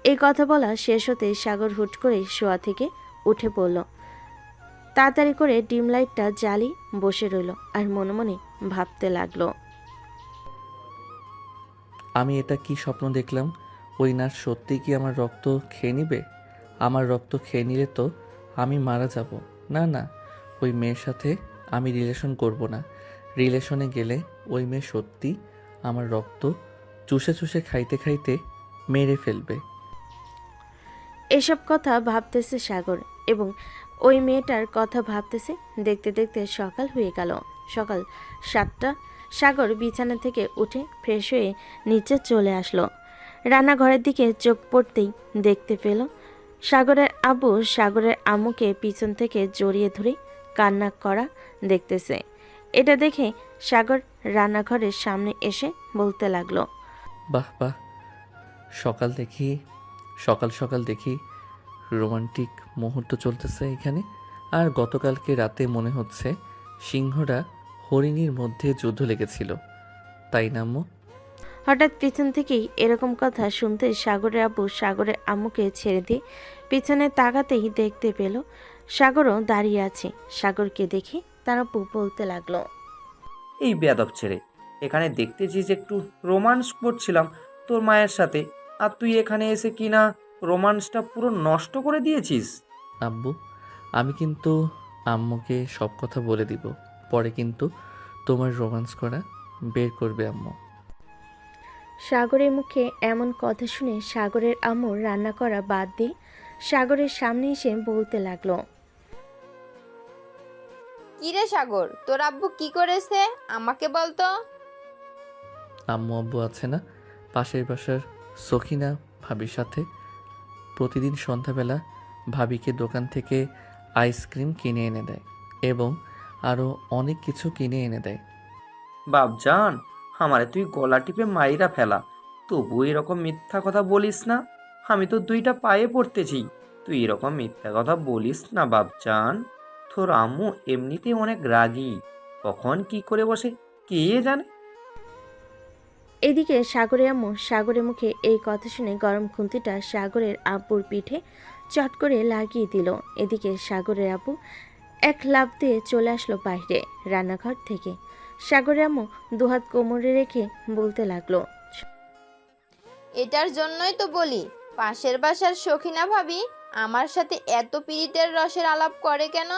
এই কথা বলা শেষ হতে সাগর হুট করে শোয়া থেকে উঠে পড়ল। তাড়াতাড়ি করে ডিম লাইটটা জ্বালিয়ে বসে রইল আর মনে মনে ভাবতে লাগলো, আমি এটা কি স্বপ্ন দেখলাম? ওই নার্স সত্যি কি আমার রক্ত খেয়ে নিবে? আমার রক্ত খেয়ে নিলে তো আমি মারা যাব। না না, ওই মেয়ের সাথে আমি রিলেশন করব না। রিলেশনে গেলে ওই মেয়ে সত্যি আমার রক্ত চুষে চুষে খাইতে খাইতে মেরে ফেলবে। এসব কথা ভাবতেছে সাগর এবং ওই মেয়েটার কথা ভাবতেছে। দেখতে দেখতে সকাল হয়ে গেল। সকাল 7টা। সাগর বিছানা থেকে উঠে ফ্রেশ হয়ে নিচে চলে আসলো। রান্নাঘরের দিকে চোখ পড়তেই দেখতে পেল সাগরের আব্বু সাগরের আম্মুকে পিছন থেকে জড়িয়ে ধরে কান্না করা দেখতেছে। এটা দেখে সাগর রান্নাঘরের সামনে এসে বলতে লাগলো, বাহ বাহ, সকাল সকাল দেখি রোমান্টিক মুহূর্ত চলতেছে এখানে। আর গতকালকে রাতে মনে হচ্ছে সিংহরা হরিণীর মধ্যে যুদ্ধ লেগেছিল, তাই না আম্মু? হঠাৎ পিছন থেকেই এরকম কথা শুনতে সাগরের আব্বু সাগরের আম্মুকে ছেড়ে দিয়ে পিছনে তাকাতেই দেখতে পেল সাগরও দাঁড়িয়ে আছে। সাগরকে দেখে তার আব্বু বলতে লাগলো, এই বেয়াদব ছেড়ে, এখানে দেখতেছিস একটু রোমান্স করছিলাম তোর মায়ের সাথে, আর তুই এখানে এসে কিনা রোমান্সটা পুরো নষ্ট করে দিয়েছিস। আব্বু, আমি কিন্তু আম্মুকে সব কথা বলে দিব। পরে কিন্তু তোমার রোম্যান্স করা বের করবে আম্মু। সাগরের মুখে এমন কথা শুনে সাগরের আম্মু রান্না করা বাদ দিয়ে সাগরের সামনে এসে বলতে লাগলো। কি রে সাগর, তোর আব্বু কি করেছে আমাকে বলতো। আম্মু আব্বু আছে না, পাশের বাসার সখিনা ভাবির সাথে প্রতিদিন সন্ধ্যাবেলা ভাবিকে দোকান থেকে আইসক্রিম কিনে এনে দেয় এবং আরও অনেক কিছু কিনে এনে দেয়। বাপজান, আমারে তুই গলা টিপে মাইরা ফেলা, তবু এরকম মিথ্যা কথা বলিস না। আমি তো দুইটা পায়ে পড়তেছি, তুই এরকম মিথ্যা কথা বলিস না বাপজান। তোর আম্মু এমনিতেই অনেক রাগী, কখন কি করে বসে কে জানে। এদিকে সাগরের আম্মু সাগরের মুখে এই কথা শুনে গরম খুন্তিটা সাগরের আব্বুর পিঠে চট করে লাগিয়ে দিল। এদিকে সাগরের আব্বু এক লাফ দিয়ে চলে আসলো বাইরে রান্নাঘর থেকে। সাগরের আম্মু দুহাত কোমরে রেখে বলতে লাগলো। এটার জন্যই তো বলি পাশের বাসার সখিনা ভাবি আমার সাথে এত পীড়িতের রসের আলাপ করে কেন।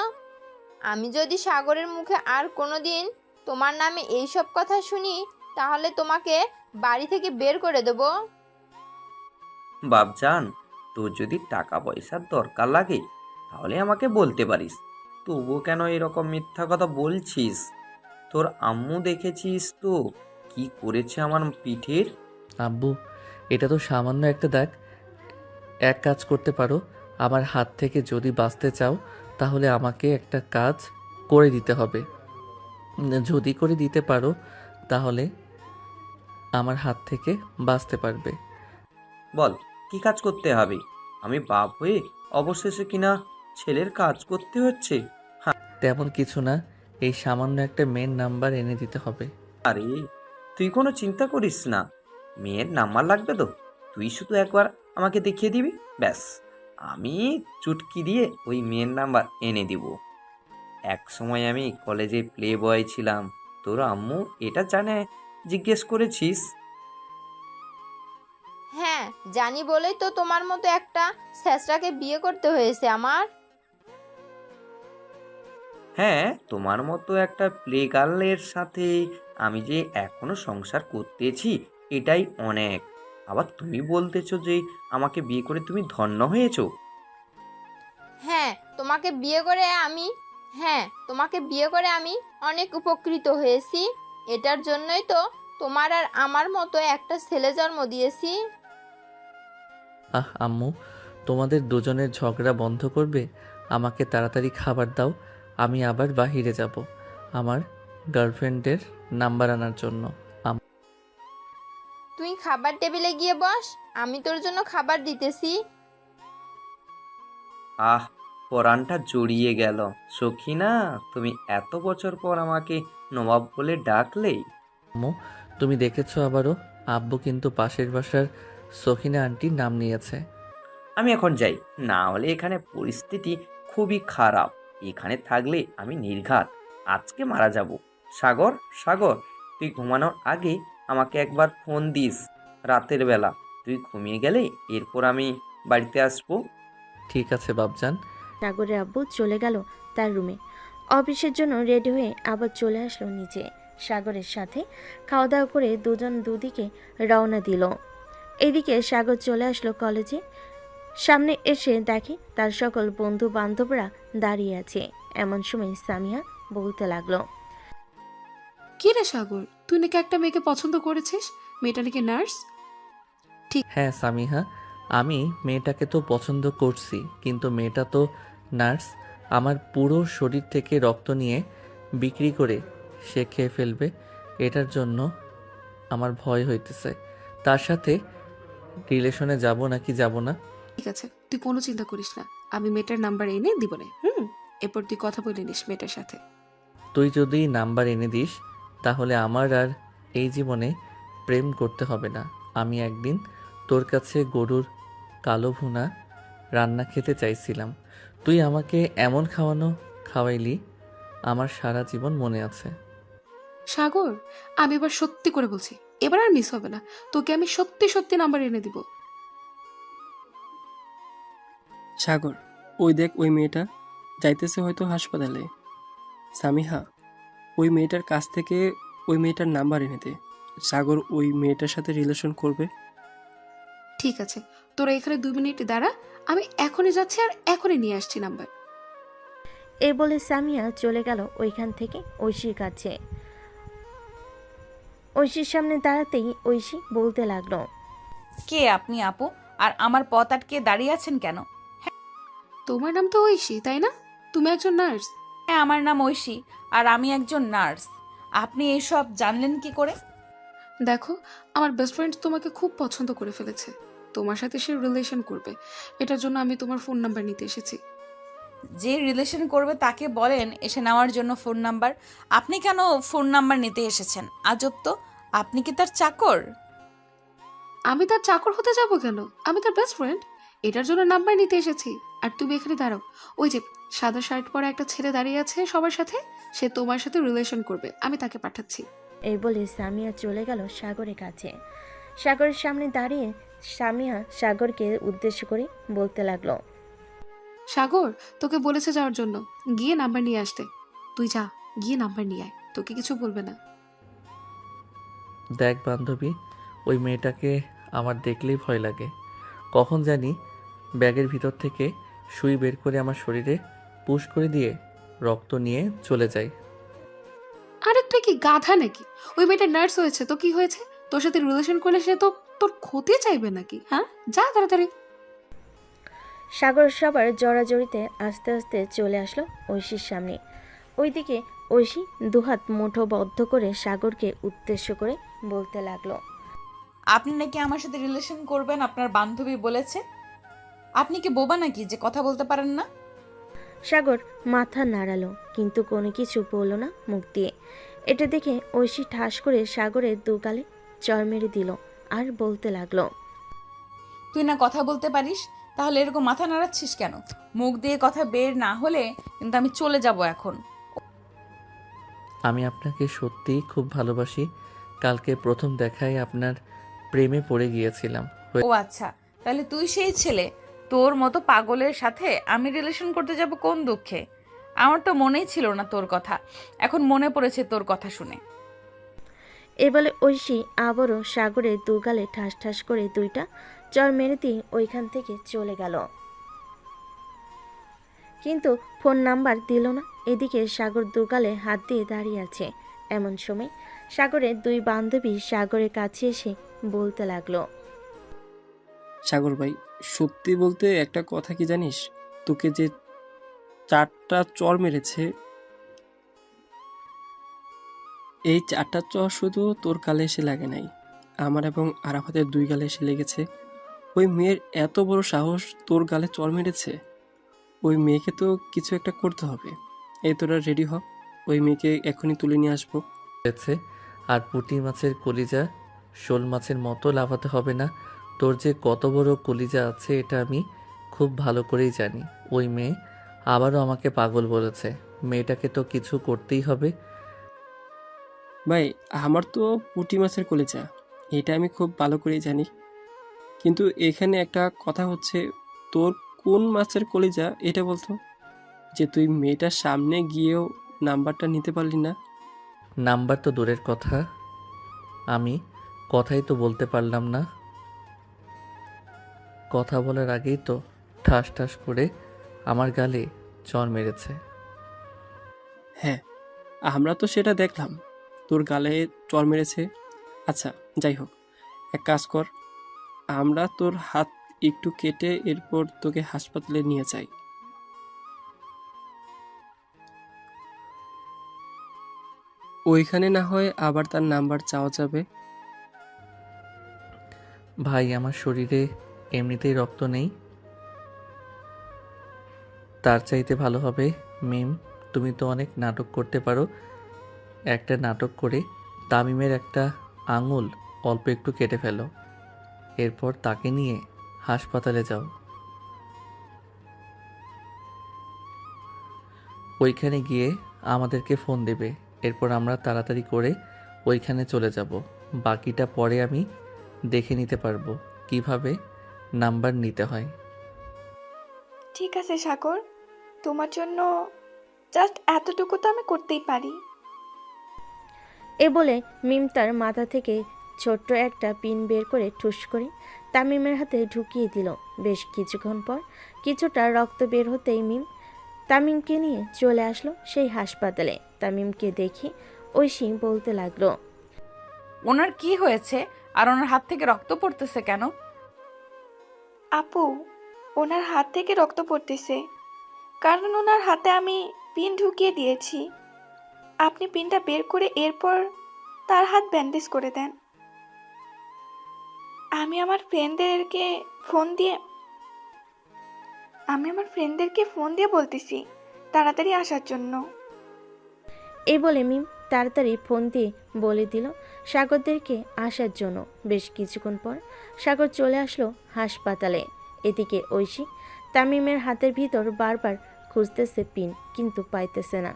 আমি যদি সাগরের মুখে আর কোনোদিন তোমার নামে এইসব কথা শুনি তাহলে তোমাকে বাড়ি থেকে বের করে দেব। বাপজান, তোর যদি টাকা পয়সার দরকার লাগে তাহলে আমাকে বলতে পারিস, তবুও কেন এরকম মিথ্যা কথা বলছিস? তোর আম্মু দেখেছিস তো কি করেছে আমার পিঠের। আব্বু, এটা তো সামান্য একটা দাগ। এক কাজ করতে পারো, আমার হাত থেকে যদি বাঁচতে চাও তাহলে আমাকে একটা কাজ করে দিতে হবে। যদি করে দিতে পারো তাহলে আমার হাত থেকে বাঁচতে পারবে। বল, কি কাজ করতে হবে? আমি বাপ হয়ে অবশেষে কিনা ছেলের কাজ করতে হচ্ছে। তেমন কিছু না, এই সামান্য একটা মেন নাম্বার এনে দিতে হবে। আরে, তুই কোনো চিন্তা করিস না, মেয়ের নাম্বার লাগবে তো তুই শুধু একবার আমাকে দেখিয়ে দিবি, ব্যাস আমি চুটকি দিয়ে ওই মেয়ের নাম্বার এনে দিব। এক সময় আমি কলেজে প্লে বয় ছিলাম, তোর আম্মু এটা জানে জিজ্ঞেস করেছিস? হ্যাঁ জানি বলেই তো তোমার মতো একটা ছেঁচড়াকে বিয়ে করতে হয়েছে আমার। হ্যাঁ, তোমার মতো একটা প্লে গার্লের সাথে আমি যে এখনো সংসার করতেছি এটাই অনেক। আবার তুমি বলতেছো যে আমাকে বিয়ে করে তুমি ধন্য হয়েছো। হ্যাঁ তোমাকে বিয়ে করে আমি অনেক উপকৃত হয়েছি। এটার জন্যই তো তোমার আর আমার মতো একটা ছেলে জন্ম দিয়েছি। আম্মু, তোমাদের দুজনের ঝগড়া বন্ধ করবে? আমাকে তাড়াতাড়ি খাবার দাও, আমি আবার বাহিরে যাব আমার গার্লফ্রেন্ডের নাম্বার আনার জন্য। তুই খাবার টেবিলে গিয়ে বস, আমি তোর জন্য খাবার দিতেছি। আহ, পরাণটা জড়িয়ে গেল। সখিনা, তুমি এত বছর পর আমাকে নবাব বলে ডাকলে। আম্মু, তুমি দেখেছো আবারও আব্বু কিন্তু পাশের বাসার সখিনা আন্টির নাম নিয়েছে। আমি এখন যাই, না হলে এখানে পরিস্থিতি খুবই খারাপ। এখানে থাকলে আমি নির্ঘাত আজকে মারা যাব। সাগর, সাগর, তুই ঘুমানোর আগে আমাকে একবার ফোন দিস রাতের বেলা। তুই ঘুমিয়ে গেলে এরপর আমি বাড়িতে আসবো। ঠিক আছে বাবজান। সাগরের আব্বু চলে গেল তার রুমে। অফিসের জন্য রেডি হয়ে আবার চলে আসলো নিচে। সাগরের সাথে খাওয়া দাওয়া করে দুজন দুদিকে রওনা দিল। এদিকে সাগর চলে আসলো কলেজে। সামনে এসে দেখে তার সকল বন্ধু বান্ধবরা দাঁড়িয়ে আছে। এমন সময় সামিয়া বলতে লাগলো। কি রে সাগর, তুই নাকি একটা মেয়েকে পছন্দ করেছিস? মেয়েটা নাকি নার্স। হ্যাঁ সামিহা, আমি মেয়েটাকে তো পছন্দ করছি, কিন্তু মেয়েটা তো নার্স। আমার পুরো শরীর থেকে রক্ত নিয়ে বিক্রি করে সে খেয়ে ফেলবে। এটার জন্য আমার ভয় হইতেছে। তার সাথে রিলেশনে যাব নাকি যাব না। ঠিক আছে, তুই কোনো চিন্তা করিস না, আমি মেয়েটার নাম্বার এনে দিব না। এরপর তুই কথা বলে নিস মেয়েটার সাথে। তুই যদি নাম্বার এনে দিস তাহলে আমার আর এই জীবনে প্রেম করতে হবে না। আমি একদিন তোর কাছে গরুর কালো ভুনা রান্না খেতে চাইছিলাম, তুই আমাকে এমন খাওয়াইলি, আমার সারা জীবন মনে আছে। সাগর, আমি এবার সত্যি করে বলছি, এবার আর মিস হবে না। তোকে আমি সত্যি সত্যি নাম্বার এনে দিব। সাগর, ওই দেখ ওই মেয়েটা যাইতেছে হয়তো হাসপাতালে। সামিহা, ওই মেয়েটার কাছ থেকে ওই মেয়েটার নাম্বার এনে দে। সাগর ওই মেয়েটার সাথে রিলেশন করবে। ঠিক আছে, তোরা এখানে 2 মিনিট দাঁড়া, আমি এখনই যাচ্ছি আর এখনই নিয়ে আসছি নাম্বার। এই বলে সামিয়া চলে গেল ওইখান থেকে ঐশীর কাছে। ঐশীর সামনে দাঁড়াতেই ঐশী বলতে লাগলো, কে আপনি আপু? আর আমার পথ আটকে দাঁড়িয়ে আছেন কেন? তোমার নাম তো ঐশী, তাই না? তুমি একজন নার্স। হ্যাঁ, আমার নাম ঐশী আর আমি একজন নার্স। আপনি এইসব জানলেন কি করে? দেখো, আমার বেস্ট ফ্রেন্ড তোমাকে খুব পছন্দ করে ফেলেছে, তোমার সাথে সে রিলেশন করবে। এটার জন্য আমি তোমার ফোন নাম্বার নিতে এসেছি। যে রিলেশন করবে তাকে বলেন এসে নেওয়ার জন্য ফোন নাম্বার। আপনি কেন ফোন নাম্বার নিতে এসেছেন? আজব তো, আপনি কি তার চাকর? আমি তার চাকর হতে যাব কেন? আমি তার বেস্ট ফ্রেন্ড, এটার জন্য নাম্বার নিতে এসেছি। আর তুমি এখানে দাঁড়াও, ওই যে সাদা শার্ট পরা একটা ছেলে দাঁড়িয়ে আছে সবার সাথে, সে তোমার সাথে রিলেশন করবে, আমি তাকে পাঠাচ্ছি। এই বলে সামিয়া চলে গেল সাগরের কাছে। সাগরের সামনে দাঁড়িয়ে সামিয়া সাগরকে উদ্দেশ্য করে বলতে লাগলো, সাগর তোকে বলেছে যাওয়ার জন্য, গিয়ে নাম্বার নিয়ে আসতে। তুই যা, গিয়ে নাম্বার নিয়ে আয়, তোকে কিছু বলবে না। দেখ বান্ধবী, ওই মেয়েটাকে আমার দেখলেই ভয় লাগে। কখন জানি ব্যাগের ভিতর থেকে সুই বের করে আমার শরীরে পুশ করে দিয়ে রক্ত নিয়ে চলে যায়। আরে তুই কি গাধা নাকি? ওই মেয়েটা নার্স হয়েছে তো কি হয়েছে? তোর সাথে রিলেশন করলে সে তো তোর ক্ষতি চাইবে নাকি? হ্যাঁ, যা তাড়াতাড়ি। সাগর সবার জড়াজড়িতে আস্তে আস্তে চলে আসলো ঐশীর সামনে। ওইদিকে ঐশী দুহাত মুঠো বদ্ধ করে সাগরকে উদ্দেশ্য করে বলতে লাগলো, আপনি নাকি আমার সাথে রিলেশন করবেন, আপনার বান্ধবী বলেছে। আপনি কি বোবা নাকি যে কথা বলতে পারেন না? সাগর মাথা নাড়ালো কিন্তু কোনো কিছু বলল না মুখ দিয়ে। এটা দেখে ঐশী ঠাস করে সাগরের দুগালে চড় মেরে দিল আর বলতে লাগলো, তুই না কথা বলতে পারিস, তাহলে এরকম মাথা নাড়াচ্ছিস কেন? মুখ দিয়ে কথা বের না হলে কিন্তু আমি চলে যাব এখন। আমি আপনাকে সত্যিই খুব ভালোবাসি। কালকে প্রথম দেখায় আপনার প্রেমে পড়ে গিয়েছিলাম। ও আচ্ছা, তাহলে তুই সেই ছেলে। তোর মতো পাগলের সাথে আমি রিলেশন করতে যাব কোন দুঃখে? আমার তো মনেই ছিল না তোর কথা, এখন মনে পড়েছে তোর কথা শুনে। এ বলে ঐশী আবারও সাগরের দুগালে ঠাস ঠাস করে দুইটা চড় মেরে দিয়ে ওইখান থেকে চলে গেল। কিন্তু ফোন নাম্বার দিল না। এদিকে সাগর দুগালে হাত দিয়ে দাঁড়িয়ে আছে। এমন সময় সাগরের দুই বান্ধবী সাগরের কাছে এসে বলতে লাগলো, সাগর ভাই, সত্যি বলতে একটা কথা কি জানিস? তোকে যে 4টা চড় মেরেছে, এই 4টা চড় শুধু তোর গালে এসে লাগে নাই, আমার এবং আরাফাতের 2 গালে এসে লেগেছে। ওই মেয়ের এত বড় সাহস তোর গালে চড় মেরেছে। ওই মেয়েকে তো কিছু একটা করতে হবে। এই তোরা রেডি হ, ওই মেয়েকে এখনই তুলে নিয়ে আসবো। হয়েছে। আর পুঁটি মাছের কলিজা শোল মাছের মতো লাফাতে হবে না। তোর যে কত বড় কলিজা আছে এটা আমি খুব ভালো করেই জানি। ওই মেয়ে আবারও আমাকে পাগল বলেছে। মেয়েটাকে তো কিছু করতেই হবে। ভাই, আমার তো পুঁটি মাছের কলিজা, এটা আমি খুব ভালো করেই জানি। কিন্তু এখানে একটা কথা হচ্ছে, তোর কোন মাছের কলিজা এটা বলতো, যে তুই মেয়েটার সামনে গিয়েও নাম্বারটা নিতে পারলি না। নাম্বার তো দূরের কথা, আমি কথাই তো বলতে পারলাম না। কথা বলার আগেই তো ঠাস ঠাস করে আমার গালে চড় মেরেছে। হ্যাঁ, আমরা তো সেটা দেখলাম, তোর গালে চড় মেরেছে। আচ্ছা যাই হোক, এক কাজ কর, আমরা তোর হাত একটু কেটে এরপর তোকে হাসপাতালে নিয়ে যাই। ওইখানে না হয় আবার তার নাম্বার চাওয়া যাবে। ভাই, আমার শরীরে এমনিতেই রক্ত নেই, তার চাইতে ভালো হবে মিম, তুমি তো অনেক নাটক করতে পারো। একটা নাটক করে তামিমের একটা আঙুল অল্প একটু কেটে ফেলো, এরপর তাকে নিয়ে হাসপাতালে যাও। ওইখানে গিয়ে আমাদেরকে ফোন দেবে, এরপর আমরা তাড়াতাড়ি করে ওইখানে চলে যাব। বাকিটা পরে আমি দেখে নিতে পারবো কিভাবে নাম্বার নিতে হয়। ঠিক আছে সাগর, তোমার জন্য জাস্ট এতটুকু তো আমি করতেই পারি। এ বলে মিম তার মাথা থেকে ছোট্ট একটা পিন বের করে ঠুস করে তামিমের হাতে ঢুকিয়ে দিল। বেশ কিছুক্ষণ পর কিছুটা রক্ত বের হতেই মিম তামিমকে নিয়ে চলে আসলো সেই হাসপাতালে। তামিমকে দেখে ঐশী বলতে লাগলো, ওনার কি হয়েছে আর ওনার হাত থেকে রক্ত পড়তেছে কেন? আপু, ওনার হাত থেকে রক্ত পড়তেছে কারণ ওনার হাতে আমি পিন ঢুকিয়ে দিয়েছি। আপনি পিনটা বের করে এরপর তার হাত ব্যান্ডেজ করে দেন। আমি আমার ফ্রেন্ডদেরকে ফোন দিয়ে বলতেছি তাড়াতাড়ি আসার জন্য। এই বলে মিম তাড়াতাড়ি ফোন দিয়ে বলে দিল সাগরদেরকে আসার জন্য। বেশ কিছুক্ষণ পর সাগর চলে আসলো হাসপাতালে। এদিকে ঐশী তামিমের হাতের ভিতর বারবার খুঁজতেছে পিন, কিন্তু পাইতেছে না।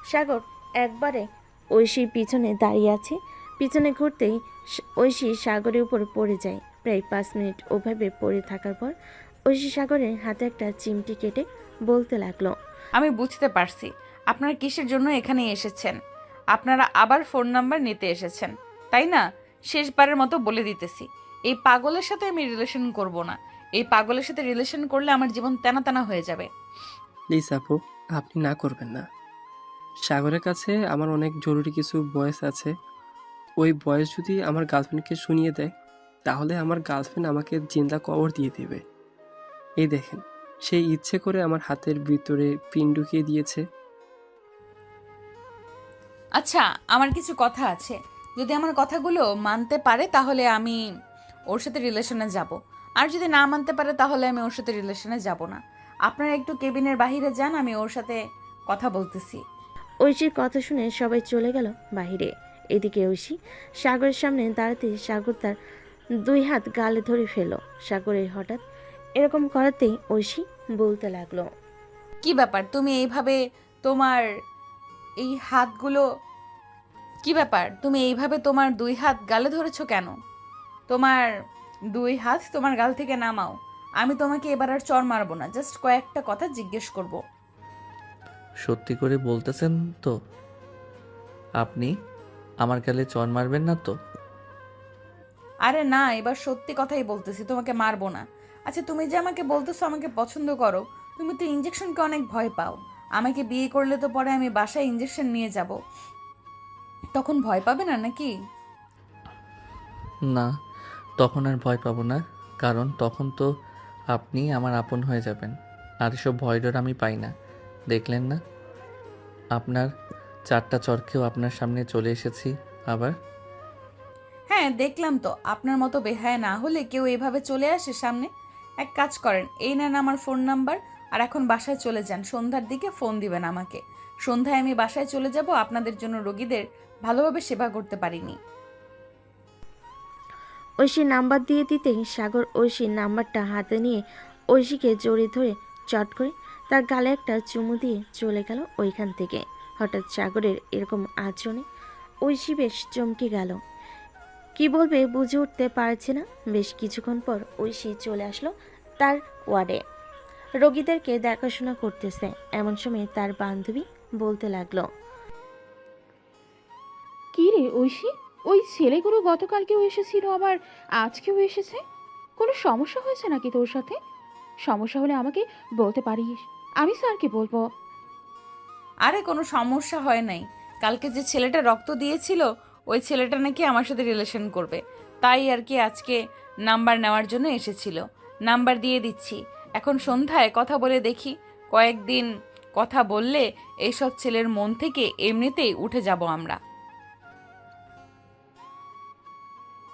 সাগর একবারে ঐশীর পিছনে দাঁড়িয়ে আছে। পিছনে ঘুরতেই ঐশী সাগরের উপর পড়ে যায়। প্রায় 5 মিনিট ওভাবে পড়ে থাকার পর ঐশী সাগরের হাতে একটা চিমটি কেটে বলতে লাগলো, আমি বুঝতে পারছি আপনারা কিসের জন্য এখানে এসেছেন। আপনারা আবার ফোন নাম্বার নিতে এসেছেন, তাই না? শেষবারের মতো বলে দিতেছি, এই পাগলের সাথে আমি রিলেশন করব না। এই পাগলের সাথে রিলেশন করলে আমার জীবন তেনা তেনা হয়ে যাবে। প্লিজ আপু, আপনি না করবেন না। সাগরের কাছে আমার অনেক জরুরি কিছু ভয়েস আছে। ওই ভয়েস যদি আমার গার্লফ্রেন্ডকে শুনিয়ে দেয় তাহলে আমার গার্লফ্রেন্ড আমাকে জিন্দা কবর দিয়ে দেবে। এই দেখেন, সেই ইচ্ছে করে আমার হাতের ভিতরে পিন ঢুকিয়ে দিয়েছে। আচ্ছা, আমার কিছু কথা আছে। যদি আমার কথাগুলো মানতে পারে তাহলে আমি ওর সাথে রিলেশনে যাব, আর যদি না মানতে পারে তাহলে আমি ওর সাথে রিলেশনে যাব না। আপনারা একটু কেবিনের বাইরে যান, আমি ওর সাথে কথা বলতেছি। ঐশীর কথা শুনে সবাই চলে গেল বাইরে। এদিকে ঐশী সাগরের সামনে দাঁড়াতে সাগর তার 2 হাত গালে ধরে ফেলল। সাগরের হঠাৎ এরকম করাতেই ঐশী বলতে লাগলো, কি ব্যাপার, তুমি এইভাবে তোমার এই হাতগুলো কি ব্যাপার, তুমি এইভাবে তোমার 2 হাত গালে ধরেছো কেন? তোমার 2 হাত তোমার গাল থেকে নামাও। আমি তোমাকে এবার আর চড় মারবো না, জাস্ট কয়েকটা কথা জিজ্ঞেস করব। সত্যি করে বলতেছেন তো? আপনি আমার গালে চড় মারবেন না তো? আরে না, এবার সত্যি কথাই বলতেছি, তোমাকে মারবো না। আচ্ছা, তুমি যে আমাকে বলতেছো আমাকে পছন্দ করো, তুমি তো ইঞ্জেকশনকে অনেক ভয় পাও। আমাকে বিয়ে করলে তো পরে আমি বাসায় ইঞ্জেকশন নিয়ে যাব, তখন ভয় পাবে না নাকি? না, তখন আর ভয় পাবো না, কারণ তখন তো আপনি আমার আপন হয়ে যাবেন। আর এসব ভয় ডর আমি পাই না। দেখলেন না, আপনার 4টা চরকেও আপনার সামনে চলে এসেছি আবার। হ্যাঁ, দেখলাম তো। আপনার মতো বেহায়া না হলে কেউ এভাবে চলে আসে সামনে? এক কাজ করেন, এই নেন আমার ফোন নাম্বার, আর এখন বাসায় চলে যান। সন্ধ্যার দিকে ফোন দিবেন আমাকে। সন্ধ্যায় আমি বাসায় চলে যাব, আপনাদের জন্য রোগীদের ভালোভাবে সেবা করতে পারিনি। ঐশীর নাম্বার দিয়ে দিতেই সাগর ঐশীর নাম্বারটা হাতে নিয়ে ঐশীকে জড়িয়ে ধরে চট করে তার গালে একটা চুমু দিয়ে চলে গেল ওইখান থেকে। হঠাৎ সাগরের এরকম আচরণে ঐশী বেশ চমকে গেল। কি বলবে বুঝে উঠতে পারছে না। বেশ কিছুক্ষণ পর ঐশী চলে আসলো তার ওয়ার্ডে। রোগীদেরকে দেখাশোনা করতেছে। এমন সময় তার বান্ধবী বলতে লাগলো, কি রে ঐশী, ওই ছেলেগুলো গতকালকেও এসেছিল, আবার আজকেও এসেছে। কোনো সমস্যা হয়েছে নাকি তোর সাথে? সমস্যা হলে আমাকে বলতে পারিস, আমি স্যারকে বলবো। আরে কোনো সমস্যা হয় নাই। কালকে যে ছেলেটা রক্ত দিয়েছিল ওই ছেলেটা নাকি আমার সাথে রিলেশন করবে, তাই আর কি আজকে নাম্বার নেওয়ার জন্য এসেছিল। নাম্বার দিয়ে দিচ্ছি, এখন সন্ধ্যায় কথা বলে দেখি। কয়েকদিন কথা বললে এইসব ছেলের মন থেকে এমনিতেই উঠে যাব আমরা।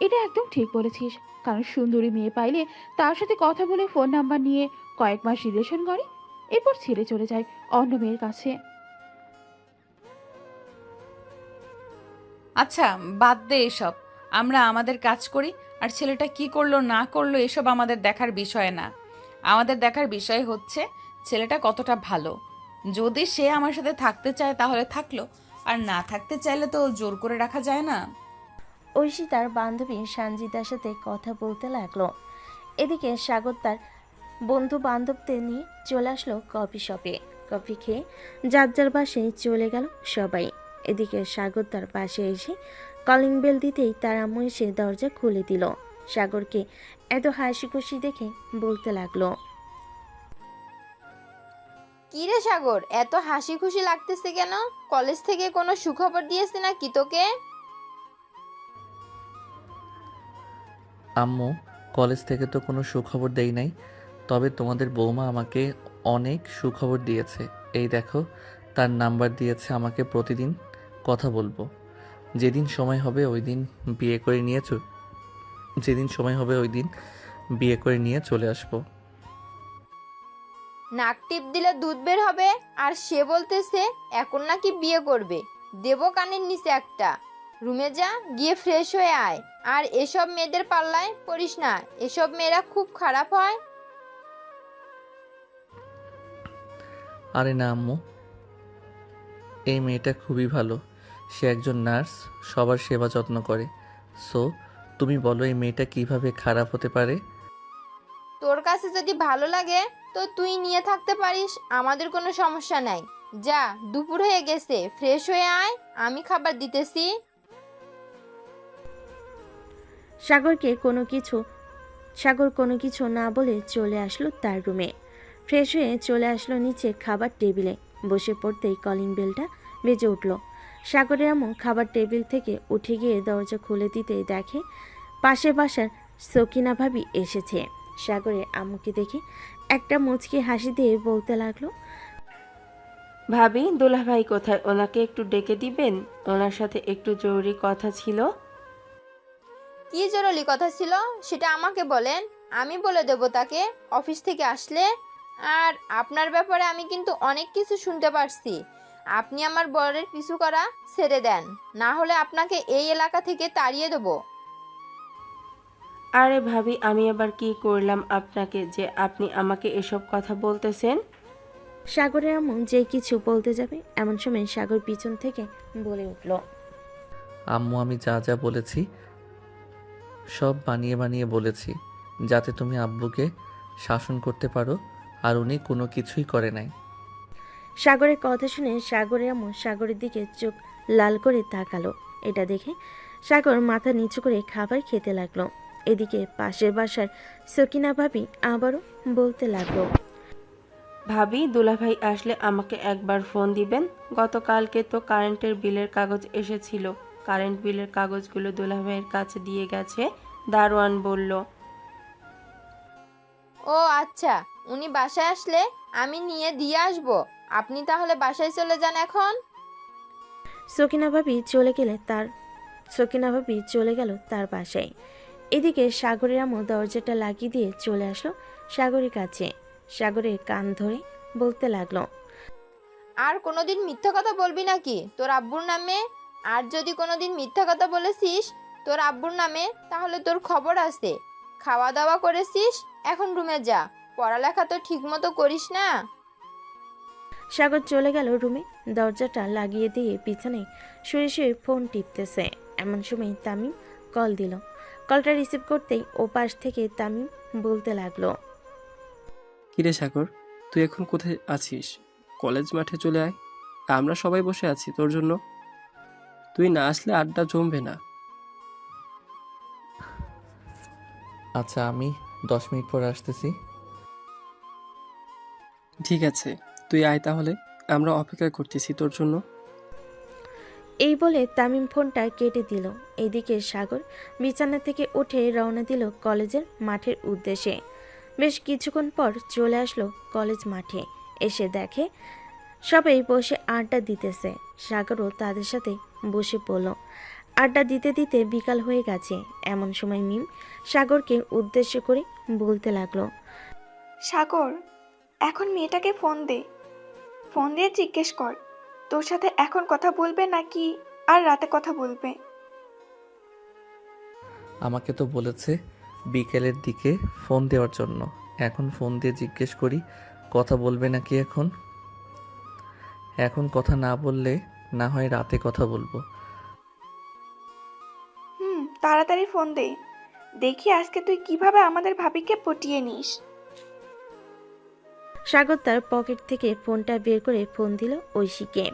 এটা একদম ঠিক বলেছিস, কারণ সুন্দরী মেয়ে পাইলে তার সাথে কথা বলে ফোন নাম্বার নিয়ে কয়েক মাস রিলেশন করে, এরপর ছেড়ে চলে যায় অন্য মেয়ের কাছে। আচ্ছা, বাদ দে এসব, আমরা আমাদের কাজ করি। আর ছেলেটা কি করলো না করলো এসব আমাদের দেখার বিষয় না। আমাদের দেখার বিষয় হচ্ছে ছেলেটা কতটা ভালো। যদি সে আমার সাথে থাকতে চায় তাহলে থাকলো, আর না থাকতে চাইলে তো জোর করে রাখা যায় না। ঐশী তার বান্ধবী সঞ্জিতার সাথে কথা বলতে লাগলো। এদিকে সাগর তার বন্ধু বান্ধবদের নিয়ে চলে আসলো কফি শপে। কফি খেয়ে যার যার বাসায় চলে গেল সবাই। এদিকে সাগর তার পাশে এসে কলিং বেল দিতেই তার আম্মু এসে দরজা খুলে দিল। সাগরকে এত হাসি খুশি দেখে বলতে লাগলো, কি রে সাগর, এত হাসি খুশি লাগতেছে কেন? কলেজ থেকে কোনো সুখবর দিয়েছে নাকি তোকে? আম্মু, কলেজ থেকে তো কোনো সুখবর দেই নাই, তবে তোমাদের বৌমা আমাকে অনেক সুখবর দিয়েছে। এই দেখো, তার নাম্বার দিয়েছে আমাকে, প্রতিদিন কথা বলবো। যেদিন সময় হবে ওই দিন বিয়ে করে নিয়ে চলে আসবো। নাক টিপ দিলে দুধ বের হবে, আর সে বলতেছে এখন নাকি বিয়ে করবে। দেবো কানের নিচে একটা। রুমে যা, গিয়ে ফ্রেশ হয়ে আয়। আর এসব মেয়েদের পাল্লায় পড়িস না, এসব মেয়েরা খুব খারাপ হয়। আরে না আম্মু, এই মেয়েটা খুবই ভালো। সে একজন নার্স, সবার সেবা যত্ন করে। সো তুমি বলো এই মেয়েটা কিভাবে খারাপ হতে পারে? তোর কাছে যদি ভালো লাগে তো তুই নিয়ে থাকতে পারিস, আমাদের কোনো সমস্যা নাই। যা, দুপুর হয়ে গেছে, ফ্রেশ হয়ে আয়, আমি খাবার দিতেছি। সাগর কোনো কিছু না বলে চলে আসলো তার রুমে। ফ্রেশ হয়ে চলে আসলো নিচে খাবার টেবিলে। বসে পড়তেই কলিং বেলটা বেজে উঠল। সাগরের আম্মু খাবার টেবিল থেকে উঠে গিয়ে দরজা খুলে দিতেই দেখে পাশের বাসার সকিনা ভাবি এসেছে। সাগরের আম্মুকে দেখে একটা মুচকি হাসি দিয়ে বলতে লাগলো, ভাবি, দুলাভাই কোথায়? ওনাকে একটু ডেকে দিবেন, ওনার সাথে একটু জরুরি কথা ছিল। কি জরুরি কথা ছিল সেটা আমাকে বলেন, আমি বলে দেবো তাকে অফিস থেকে আসলে। আর আপনার ব্যাপারে আমি কিন্তু অনেক কিছু শুনতে পারছি। আপনি আমার বরের পিছু করা ছেড়ে দেন, না হলে আপনাকে এই এলাকা থেকে তাড়িয়ে দেবো। আরে ভাবি, আমি আবার কি করলাম আপনাকে যে আপনি আমাকে এসব কথা বলতেছেন? সাগরের আম্মু যে কিছু বলতে যাবে এমন সময় সাগর পিছন থেকে বলে উঠল, আম্মু, আমি যা যা বলেছি সব বানিয়ে বানিয়ে বলেছি, যাতে তুমি আব্বুকে শাসন করতে পারো, আর উনি কোনো কিছুই করে নাই। সাগরের কথা শুনে সাগরের আম্মু সাগরের দিকে চোখ লাল করে তাকালো। এটা দেখে সাগর মাথা নিচু করে খাবার খেতে লাগলো। এদিকে পাশের বাসার সকিনা ভাবি আবারও বলতে লাগলো, ভাবি, দুলাভাই আসলে আমাকে একবার ফোন দিবেন। গতকালকে তো কারেন্টের বিলের কাগজ এসেছিল, কারেন্ট বিলের কাগজগুলো দুলাভাইয়ের কাছে দিয়ে গেছে, দারোয়ান বলল। ও আচ্ছা, উনি বাসায় আসলে আমি নিয়ে দিয়ে আসবো। আপনি তাহলে বাসায় চলে যান এখন। সকিনা ভাবি চলে গেল তার বাসায়। এদিকে সাগরের আম্মু দরজাটা লাগিয়ে দিয়ে চলে আসলো সাগরের কাছে। সাগরের কান ধরে বলতে লাগলো, আর কোনোদিন মিথ্যা কথা বলবি নাকি তোর আব্বুর নামে? আর যদি কোনোদিন মিথ্যা কথা বলেছিস তোর আব্বুর নামে, তাহলে তোর খবর আছে। খাওয়া দাওয়া করেছিস, এখন রুমে যা। পড়ালেখা তো ঠিক মতো করিস না। সাগর চলে গেল রুমে। দরজাটা লাগিয়ে দিয়ে পিছনে শুয়ে শুয়ে ফোন টিপতেছে। এমন সময় তামিম কল দিল। কলটা রিসিভ করতেই ওপাশ থেকে তামিম বলতে লাগলো, কিরে সাগর, তুই এখন কোথায় আছিস? কলেজ মাঠে চলে আয়, আমরা সবাই বসে আছি তোর জন্য। তুই না আসলে আড্ডা জমবে না। আচ্ছা, আমি 10 মিনিট পর আসতেছি। ঠিক আছে, তুই আয় তাহলে, আমরা অপেক্ষা করতেছি তোর জন্য। এই বলে তামিম ফোনটা কেটে দিল। এদিকে সাগর বিছানা থেকে উঠে রওনা দিল কলেজের মাঠের উদ্দেশ্যে। বেশ কিছুক্ষণ পর চলে আসলো কলেজ মাঠে। এসে দেখে সবাই বসে আড্ডা দিতেছে। সাগরও তাদের সাথে বসে পড়ল। আড্ডা দিতে দিতে বিকাল হয়ে গেছে। এমন সময় মিম সাগরকে উদ্দেশ্য করে বলতে লাগলো, সাগর, এখন মেয়েটাকে ফোন দে। ফোন দিয়ে জিজ্ঞেস কর তোর সাথে এখন কথা বলবে নাকি আর রাতে কথা বলবে। আমাকে তো বলেছে বিকেলের দিকে ফোন দেওয়ার জন্য। এখন ফোন দিয়ে জিজ্ঞেস করি কথা বলবে নাকি। এখন কথা না বললে না হয় রাতে কথা বলবো। তাড়াতাড়ি ফোন দে, দেখি আজকে তুই কিভাবে আমাদের ভাবিকে পটিয়ে নিস। সাগর তার পকেট থেকে ফোনটা বের করে ফোন দিল ঐশীকে।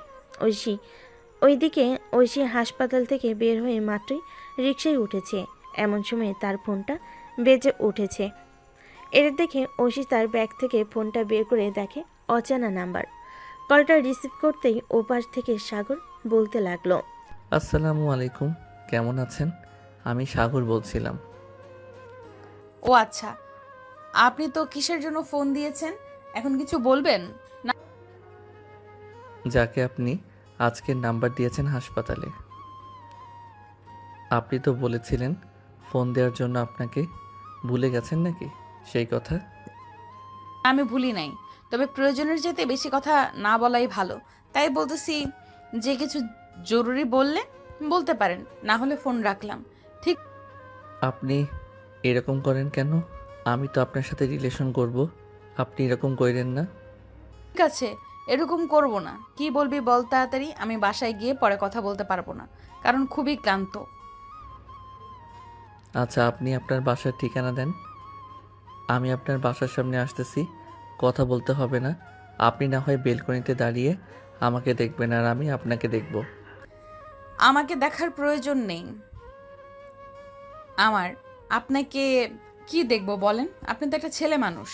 ঐশী হাসপাতাল থেকে বের হয়ে মাত্রই রিকশায় উঠেছে। এমন সময় তার ফোনটা বেজে উঠেছে। এটা দেখে ঐশী তার ব্যাগ থেকে ফোনটা বের করে দেখে অচেনা নাম্বার। কলটা রিসিভ করতেই ওপাশ থেকে সাগর বলতে লাগলো, আসসালামু আলাইকুম, কেমন আছেন? আমি সাগর বলছিলাম। ও আচ্ছা, আপনি তো কিসের জন্য ফোন দিয়েছেন? এখন কিছু বলবেন না? যাকে আপনি আজকের নাম্বার দিয়েছেন হাসপাতালে, আপনি তো বলেছিলেন ফোন দেওয়ার জন্য। আপনাকে ভুলে গেছেন নাকি সেই কথা? আমি ভুলি নাই, তবে প্রয়োজনের যেতে বেশি কথা না বলাই ভালো। তাই বলতেছি, যে কিছু জরুরি বললে বলতে পারেন, না হলে ফোন রাখলাম। ঠিক আপনি এরকম করেন কেন? আমি তো আপনার সাথে রিলেশন করব, আপনি এরকম করেন না। ঠিক আছে, এরকম করব না। কি বলবি বল তাড়াতাড়ি, আমি বাসায় গিয়ে পরে কথা বলতে পারবো না, কারণ খুবই ক্লান্ত। আচ্ছা, আপনি আপনার বাসার ঠিকানা দেন, আমি আপনার বাসার সামনে আসতেছি। কথা বলতে হবে না, আপনি না হয় বেলকনিতে দাঁড়িয়ে আমাকে দেখবেন আর আমি আপনাকে দেখব। আমাকে দেখার প্রয়োজন নেই আমার। আপনাকে কি দেখবো বলেন? আপনি তো একটা ছেলে মানুষ।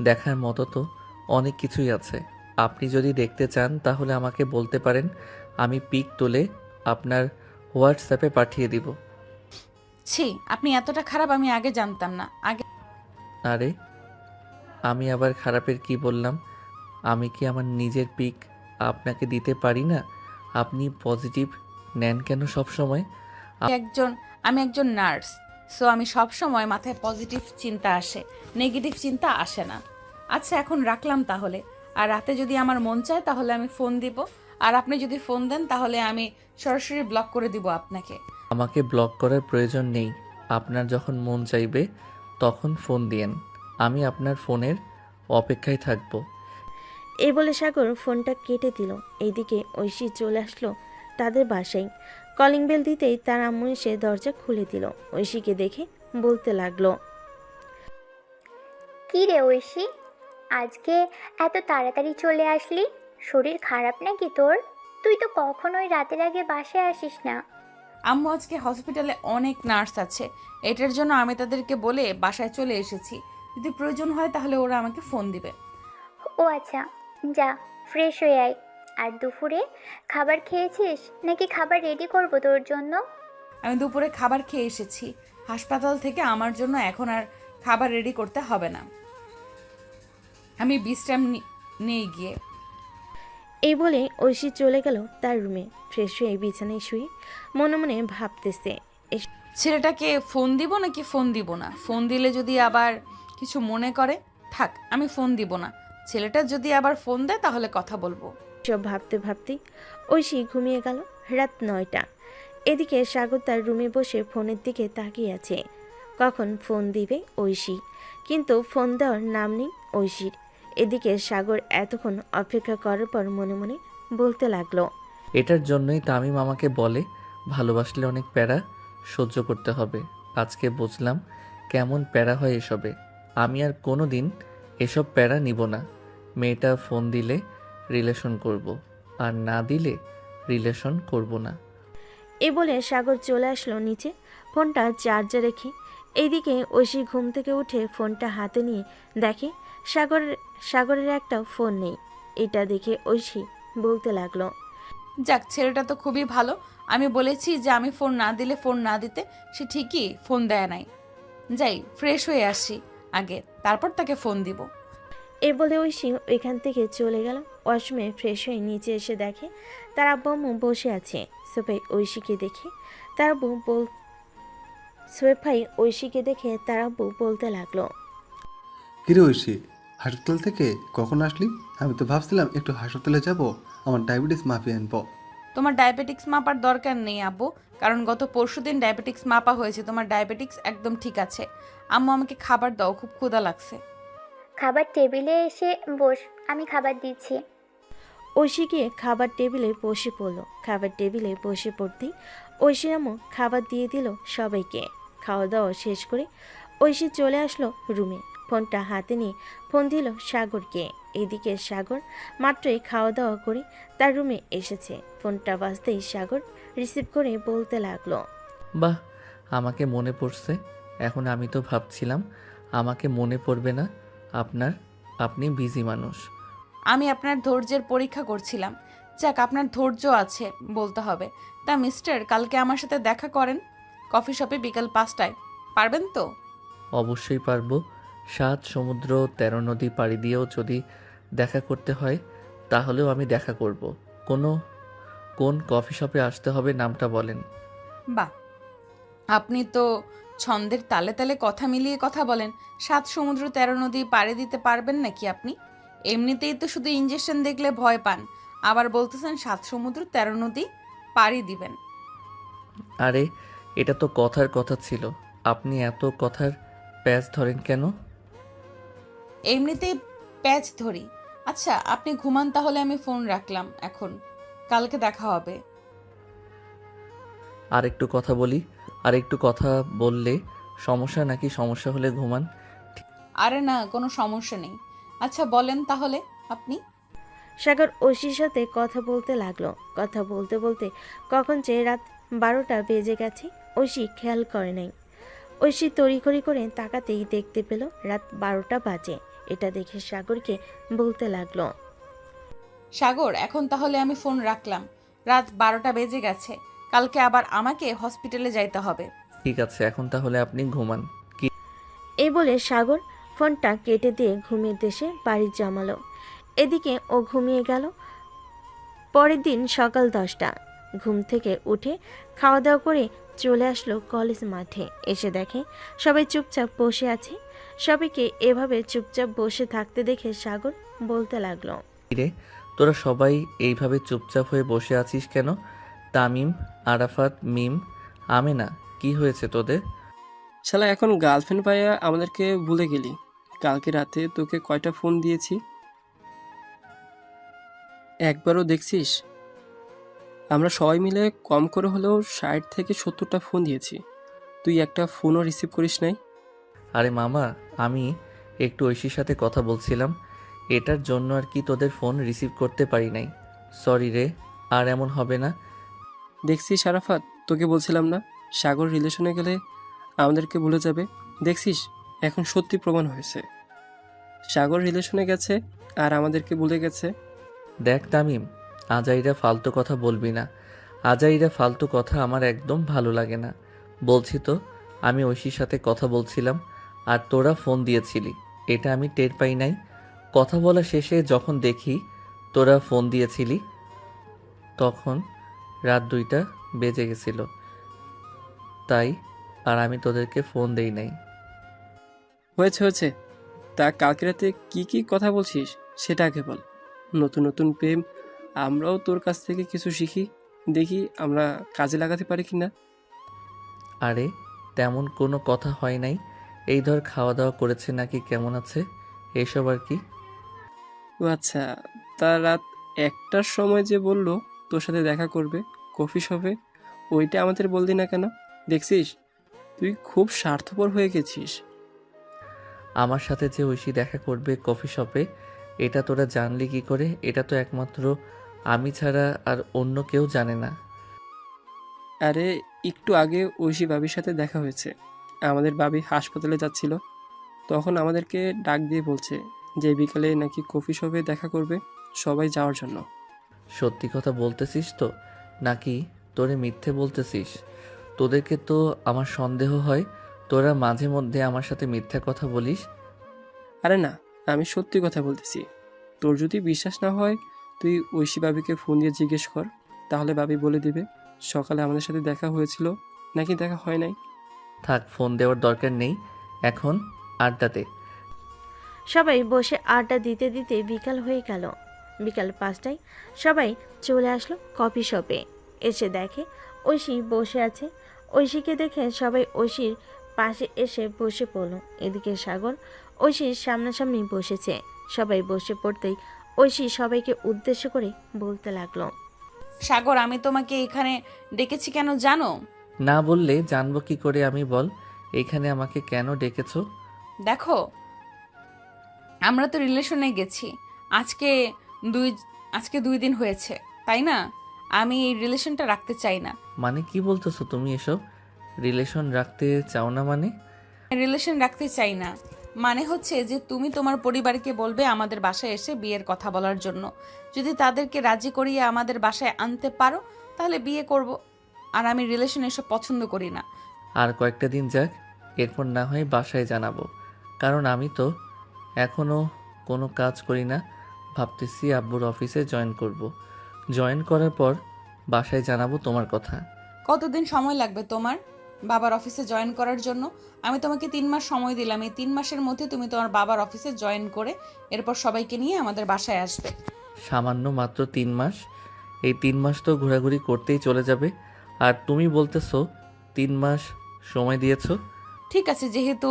দেখার মতো তো অনেক কিছুই আছে। আপনি যদি দেখতে চান তাহলে আমাকে বলতে পারেন, আমি পিক তুলে আপনার হোয়াটসঅ্যাপে পাঠিয়ে দিব। ছি, আপনি এতটা খারাপ আমি আগে জানতাম না। আগে আরে, আমি আবার খারাপের কি বললাম? আমি কি আমার নিজের পিক আপনাকে দিতে পারি না? আপনি পজিটিভ নেন কেন সব সময়? আমি একজন নার্স, সো আমি সব সময় মাথায় পজিটিভ চিন্তা আসে, নেগেটিভ চিন্তা আসে না। আচ্ছা, এখন রাখলাম তাহলে। আর রাতে যদি আমার মন চায় তাহলে আমি ফোন দিব, আর আপনি যদি ফোন দেন তাহলে আমি সরাসরি ব্লক করে দিব আপনাকে। আমাকে ব্লক করার প্রয়োজন নেই। আপনার যখন মন চাইবে তখন ফোন দিয়েন, আমি আপনার ফোনের অপেক্ষায় থাকব। এই বলে সাগর ফোনটা কেটে দিল। এইদিকে ঐশী চলে আসলো তাদের বাসায়। কলিং বেল দিতেই তার আম্মু এসে দরজা খুলে দিল। ঐশীকে দেখে বলতে লাগলো, কি রে ঐশী, আজকে এত তাড়াতাড়ি চলে আসলি? শরীর খারাপ নাকি তোর? তুই তো কখনোই রাতের আগে বাসায় আসিস না। আম্মু, আজকে হসপিটালে অনেক নার্স আছে, এটার জন্য আমি তাদেরকে বলে বাসায় চলে এসেছি। যদি প্রয়োজন হয় তাহলে ওরা আমাকে ফোন দিবে। ও আচ্ছা, যা ফ্রেশ হয়ে আয়। আর দুপুরে খাবার খেয়েছিস নাকি খাবার রেডি করব তোর জন্য? আমি দুপুরে খাবার খেয়ে এসেছি হাসপাতাল থেকে, আমার জন্য এখন আর খাবার রেডি করতে হবে না। আমি বিশ্রাম নেই গিয়ে। এই বলে ঐশী চলে গেল তার রুমে। ফ্রেশ হয়ে বিছানায় শুয়ে মনে মনে ভাবতেছে, ছেলেটাকে ফোন দিব নাকি ফোন দিব না? ফোন দিলে যদি আবার কিছু মনে করে, থাক, আমি ফোন দিব না। ছেলেটা যদি আবার ফোন দেয় তাহলে কথা বলবো। সব ভাবতে ভাবতেই ঐশী ঘুমিয়ে গেল। রাত 9টা। এদিকে সাগর তার রুমে বসে ফোনের দিকে তাকিয়ে আছে। কখন ফোন দিবে ঐশী, কিন্তু ফোন দেওয়ার নাম নেই ঐশীর। এদিকে সাগর এতক্ষণ অপেক্ষা করার পর মনে মনে বলতে লাগলো, এটার জন্যই তামিম আমাকে বলে ভালোবাসলে অনেক প্যারা সহ্য করতে হবে। আজকে বুঝলাম কেমন প্যারা হয় এসবে। আমি আর কোনো দিন এসব প্যারা নিব না। মেয়েটা ফোন দিলে রিলেশন করব, আর না দিলে রিলেশন করব না। এই বলে সাগর চলে আসলো নিচে, ফোনটা চার্জে রেখে। এইদিকে ঐশী ঘুম থেকে উঠে ফোনটা হাতে নিয়ে দেখে সাগরের একটা ফোন নেই। এটা দেখে ঐশী বলতে লাগলো, যাক, ছেলেটা তো খুবই ভালো। আমি বলেছি যে আমি ফোন না দিলে ফোন না দিতে, সে ঠিকই ফোন দেয় নাই। যাই, ফ্রেশ হয়ে আসি আগে, তারপর তাকে ফোন দিব। এই বলে ঐশী ওইখান থেকে চলে গেল। ওয়াশরুমে ফ্রেশ হয়ে নিচে এসে দেখে তার আব্বু আম্মু বসে আছে। সোফায় ঐশীকে দেখে তার আব্বু বলতে লাগলো, কিরে ঐশী, হাসপাতাল থেকে কখন আসলি? আমি তো ভাবছিলাম একটু হাসপাতালে যাব, আমার ডায়াবেটিস মাপিয়ে আনবো। তোমার ডায়াবেটিক্স মাপার দরকার নেই আব্বু, কারণ গত পরশুদিন ডায়াবেটিক্স মাপা হয়েছে। তোমার ডায়াবেটিক্স একদম ঠিক আছে। আম্মু, আমাকে খাবার দাও, খুব ক্ষুধা লাগছে। খাবার টেবিলে এসে বস, আমি খাবার দিচ্ছি। ঐশী গিয়ে খাবার টেবিলে বসে পড়লো। খাবার টেবিলে বসে পড়তেই ঐশীর আম্মু খাবার দিয়ে দিল সবাইকে। খাওয়া দাওয়া শেষ করে ঐশী চলে আসলো রুমে। ফোনটা হাতে নিয়ে ফোন দিল সাগরকে। এদিকে সাগর মাত্রই খাওয়া দাওয়া করে তার রুমে এসেছে। ফোনটা বাজতেই সাগর রিসিভ করে বলতে লাগলো, বাহ, আমাকে মনে পড়ছে। এখন আমি তো ভাবছিলাম আমাকে মনে পড়বে না আপনার, আপনি বিজি মানুষ। আমি আপনার ধৈর্যের পরীক্ষা করছিলাম। যাক, আপনার ধৈর্য আছে বলতে হবে। তা মিস্টার, কালকে আমার সাথে দেখা করেন কফি শপে বিকাল 5টায়। পারবেন তো? অবশ্যই পারবো। 7 সমুদ্র 13 নদী পাড়ি দিয়েও যদি দেখা করতে হয় তাহলেও আমি দেখা করব। কোন কফি শপে আসতে হবে নামটা বলেন। বাহ, আপনি তো ছন্দের তালে তালে কথা মিলিয়ে কথা বলেন। 7 সমুদ্র 13 নদী পাড়ি দিতে পারবেন নাকি আপনি? এমনিতেই তো শুধু ইঞ্জেকশন দেখলে ভয় পান, আবার বলতেছেন 7 সমুদ্র 13 নদী পাড়ি দিবেন। আরে এটা তো কথার কথা ছিল, আপনি এত কথার প্যাচ ধরেন কেন? এমনিতেই প্যাচ ধরি। আচ্ছা, আপনি ঘুমান তাহলে, আমি ফোন রাখলাম এখন। কালকে দেখা হবে। আর একটু কথা বলি। আর একটু কথা বললে সমস্যা নাকি? সমস্যা হলে ঘুমান। আরে না, কোনো সমস্যা নেই। আচ্ছা বলেন তাহলে আপনি। সাগর ঐশীর সাথে কথা বলতে লাগলো। কথা বলতে বলতে কখন যে রাত 12টা বেজে গেছে ঐশী খেয়াল করে নাই। ঐশী তড়িঘড়ি করে তাকাতেই দেখতে পেল রাত 12টা বাজে। এটা দেখে সাগরকে বলতে লাগলো, সাগর, এখন তাহলে আমি ফোন রাখলাম। রাত 12টা বেজে গেছে। কালকে আবার আমাকে হসপিটালে যাইতে হবে। ঠিক আছে, এখন তাহলে আপনি ঘুমান। কি? এই বলে সাগর ফোনটা কেটে দিয়ে ঘুমের দেশে বাড়ি জমালো। এদিকে ও ঘুমিয়ে গেল। পরের দিন সকাল 10টা। ঘুম থেকে উঠে খাওয়া দাওয়া করে চলে আসলো কলেজ মাঠে। এসে দেখে সবাই চুপচাপ বসে আছে। সবাইকে এভাবে চুপচাপ বসে থাকতে দেখে সাগর বলতে লাগলো, রে, তোরা সবাই এইভাবে চুপচাপ হয়ে বসে আছিস কেন? তামিম, আরাফাত, মিম, আমেনা, কি হয়েছে তোদের? শালা এখন গার্লফ্রেন্ড পাইয়া আমাদেরকে ভুলে গেলি? কালকে রাতে তোকে কয়টা ফোন দিয়েছি, একবারও দেখছিস? আমরা সবাই মিলে কম করে হলেও 60 থেকে 70টা ফোন দিয়েছি, তুই একটা ফোনও রিসিভ করিস নাই। আরে মামা, আমি একটু ঐশীর সাথে কথা বলছিলাম, এটার জন্য আর কি তোদের ফোন রিসিভ করতে পারি নাই। সরি রে, আর এমন হবে না। দেখছিস আরাফাত, তোকে বলছিলাম না সাগর রিলেশনে গেলে আমাদেরকে ভুলে যাবে? দেখছিস এখন সত্যি প্রমাণ হয়েছে, সাগর রিলেশনে গেছে আর আমাদেরকে ভুলে গেছে। দেখ তামিম, আজাইরা ফালতু কথা বলবি না। আজাইরা ফালতু কথা আমার একদম ভালো লাগে না। বলছি তো, আমি ঐশীর সাথে কথা বলছিলাম আর তোরা ফোন দিয়েছিলি, এটা আমি টের পাই নাই। কথা বলা শেষে যখন দেখি তোরা ফোন দিয়েছিলি তখন রাত 2টা বেজে গেছিল, তাই আর আমি তোদেরকে ফোন দেই নাই। হয়েছে হয়েছে, তা কালকে রাতে কি কি কথা বলছিস সেটা আগে বল। নতুন নতুন প্রেম, আমরাও তোর কাছ থেকে কিছু শিখি, দেখি আমরা কাজে লাগাতে পারি কি না। আরে তেমন কোনো কথা হয় নাই, এই ধর খাওয়া দাওয়া করেছে নাকি কেমন আছে এসব আর কি। ও আচ্ছা, তা রাত 1টার সময় যে বললো তোর সাথে দেখা করবে কফি শপে, ওইটা আমাদের বললি না কেন? দেখছিস তুই খুব স্বার্থপর হয়ে গেছিস। আমার সাথে যে ঐশী দেখা করবে কফি শপে, এটা তোরা জানলি কি করে? এটা তো একমাত্র আমি ছাড়া আর অন্য কেউ জানে না। আরে একটু আগে ঐশী বাবির সাথে দেখা হয়েছে, আমাদের বাবি হাসপাতালে যাচ্ছিল, তখন আমাদেরকে ডাক দিয়ে বলছে যে বিকালে নাকি কফি শপে দেখা করবে সবাই যাওয়ার জন্য। সত্যি কথা বলতেছিস তো নাকি তোরে মিথ্যে বলতেছিস? তোদেরকে তো আমার সন্দেহ হয়, তোরা মাঝে মধ্যে আমার সাথে মিথ্যা কথা বলিস। আরে না, আমি সত্যি কথা বলতেছি। তোর যদি বিশ্বাস না হয় তুই ঐশী বাবিকে ফোন দিয়ে জিজ্ঞেস কর, তাহলে বাবি বলে দিবে সকালে আমাদের সাথে দেখা হয়েছিল নাকি দেখা হয় নাই। থাক, ফোন দেওয়ার দরকার নেই, এখন আড্ডাতে। সবাই বসে আড্ডা দিতে দিতে বিকাল হয়ে গেল। বিকাল 5টায় সবাই চলে আসলো কফি শপে। এসে দেখে ঐশী বসে আছে। ঐশীকে দেখে সবাই ঐশীর পাশে এসে বসে পড়ল। এদিকে সাগর ঐশীর সামনাসামনি বসেছে। সবাই বসে পড়তেই ঐশী সবাইকে উদ্দেশ্য করে বলতে লাগলো, সাগর, আমি তোমাকে এখানে ডেকেছি কেন জানো? না বললে জানবো কি করে আমি? বল, এইখানে আমাকে কেন ডেকেছো? দেখো, আমরা তো রিলেশনে গেছি আজকে দুই আজকে 2 দিন হয়েছে, তাই না? আমি এই রিলেশনটা রাখতে চাই না। মানে কি বলতেছো তুমি এসব? রিলেশন রাখতে চাও না মানে? রিলেশন রাখতে চাই না মানে হচ্ছে যে তুমি তোমার পরিবারকে বলবে আমাদের বাসায় এসে বিয়ের কথা বলার জন্য। যদি তাদেরকে রাজি করিয়ে আমাদের বাসায় আনতে পারো তাহলে বিয়ে করব। আর আমি রিলেশন এসব পছন্দ করি না। আর কয়েকটা দিন যাক, এরপর না হয় বাসায় জানাবো। কারণ আমি তো এখনও কোনো কাজ করি না। ভাবতেছি আব্বুর অফিসে জয়েন করব। জয়েন করার পর বাসায় জানাবো তোমার কথা। কতদিন সময় লাগবে তোমার বাবার অফিসে জয়েন করার জন্য? আমি তোমাকে 3 মাস সময় দিলাম। এই 3 মাসের মধ্যে তুমি তোমার বাবার অফিসে জয়েন করে এরপর সবাইকে নিয়ে আমাদের বাসায় আসবে। সামান্য মাত্র 3 মাস? এই 3 মাস তো ঘোরাঘুরি করতেই চলে যাবে। আর তুমি বলতেছো 3 মাস সময় দিয়েছো? ঠিক আছে, যেহেতু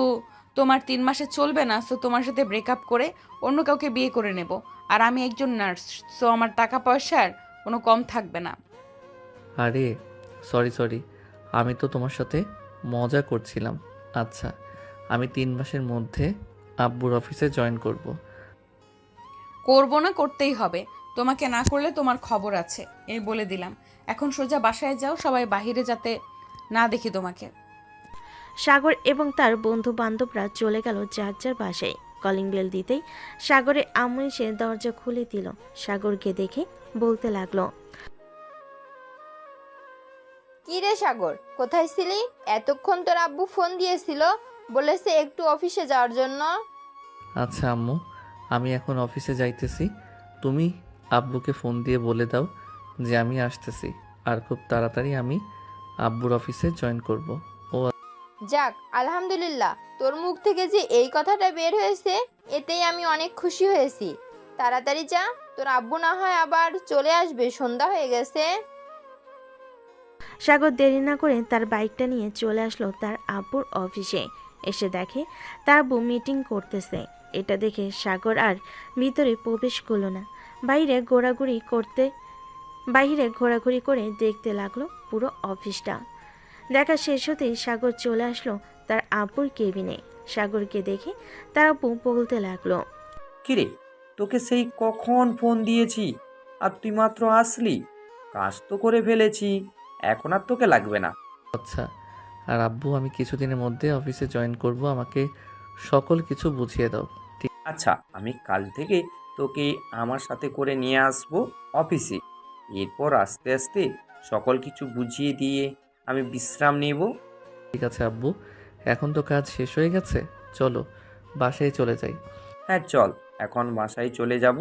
তোমার 3 মাসে চলবে না, সো তোমার সাথে ব্রেকআপ করে অন্য কাউকে বিয়ে করে নেব। আর আমি একজন নার্স, সো আমার টাকা পয়সার কোনো কম থাকবে না। আরে সরি, আমি তো তোমার সাথে মজা করছিলাম। আচ্ছা, আমি 3 মাসের মধ্যে আব্বুর অফিসে জয়েন করব। করব না, করতেই হবে। তোমাকে না করলে তোমার খবর আছে, এই বলে দিলাম। এখন সোজা বাসায় যাও, সবাই বাহিরে যাতে না দেখি তোমাকে। সাগর এবং তার বন্ধু বান্ধবরা চলে গেল যার যার বাসায়। কলিং বেল দিতেই সাগরের আম্মু এসে দরজা খুলে দিল। সাগরকে দেখে বলতে লাগলো, কি রে সাগর, কোথায় ছিলি? এতক্ষণ তোর আব্বু ফোন দিয়েছিল, বলেছে একটু অফিসে যাওয়ার জন্য। আচ্ছা আম্মু, আমি এখন অফিসে যাইতেছি। তুমি আব্বুকে ফোন দিয়ে বলে দাও যে আমি আসতেছি। আর খুব তাড়াতাড়ি আমি আব্বুর অফিসে জয়েন করব। ও যাক, আলহামদুলিল্লাহ, তোর মুখ থেকে যে এই কথাটা বের হয়েছে এতেই আমি অনেক খুশি হয়েছি। তাড়াতাড়ি যা, তোর আব্বু না হয় আবার চলে আসবে, সন্ধ্যা হয়ে গেছে। সাগর দেরি না করে তার বাইকটা নিয়ে চলে আসলো তার আব্বুর অফিসে। এসে দেখে তার আব্বু মিটিং করতেছে। এটা দেখে সাগর আর ভিতরে প্রবেশ করলো না। বাইরে ঘোরাঘুরি করে দেখতে লাগলো পুরো অফিসটা। দেখা শেষ হতেই সাগর চলে আসলো তার আব্বুর কেবিনে। সাগরকে দেখে তার আব্বু বলতে লাগলো, কিরে, তোকে সেই কখন ফোন দিয়েছি আর তুই মাত্র আসলি? কাজ তো করে ফেলেছি, এখন আর তোকে লাগবে না। আচ্ছা, আর আব্বু আমি কিছুদিনের মধ্যে অফিসে জয়েন করব। আমাকে সকল কিছু বুঝিয়ে দাও। আচ্ছা, আমি কাল থেকে তোকে আমার সাথে করে নিয়ে আসবো অফিসে। এরপর আস্তে আস্তে সকল কিছু বুঝিয়ে দিয়ে আমি বিশ্রাম নেব। ঠিক আছে আব্বু, এখন তো কাজ শেষ হয়ে গেছে, চলো বাসায় চলে যাই। হ্যাঁ চল, এখন বাসায় চলে যাব।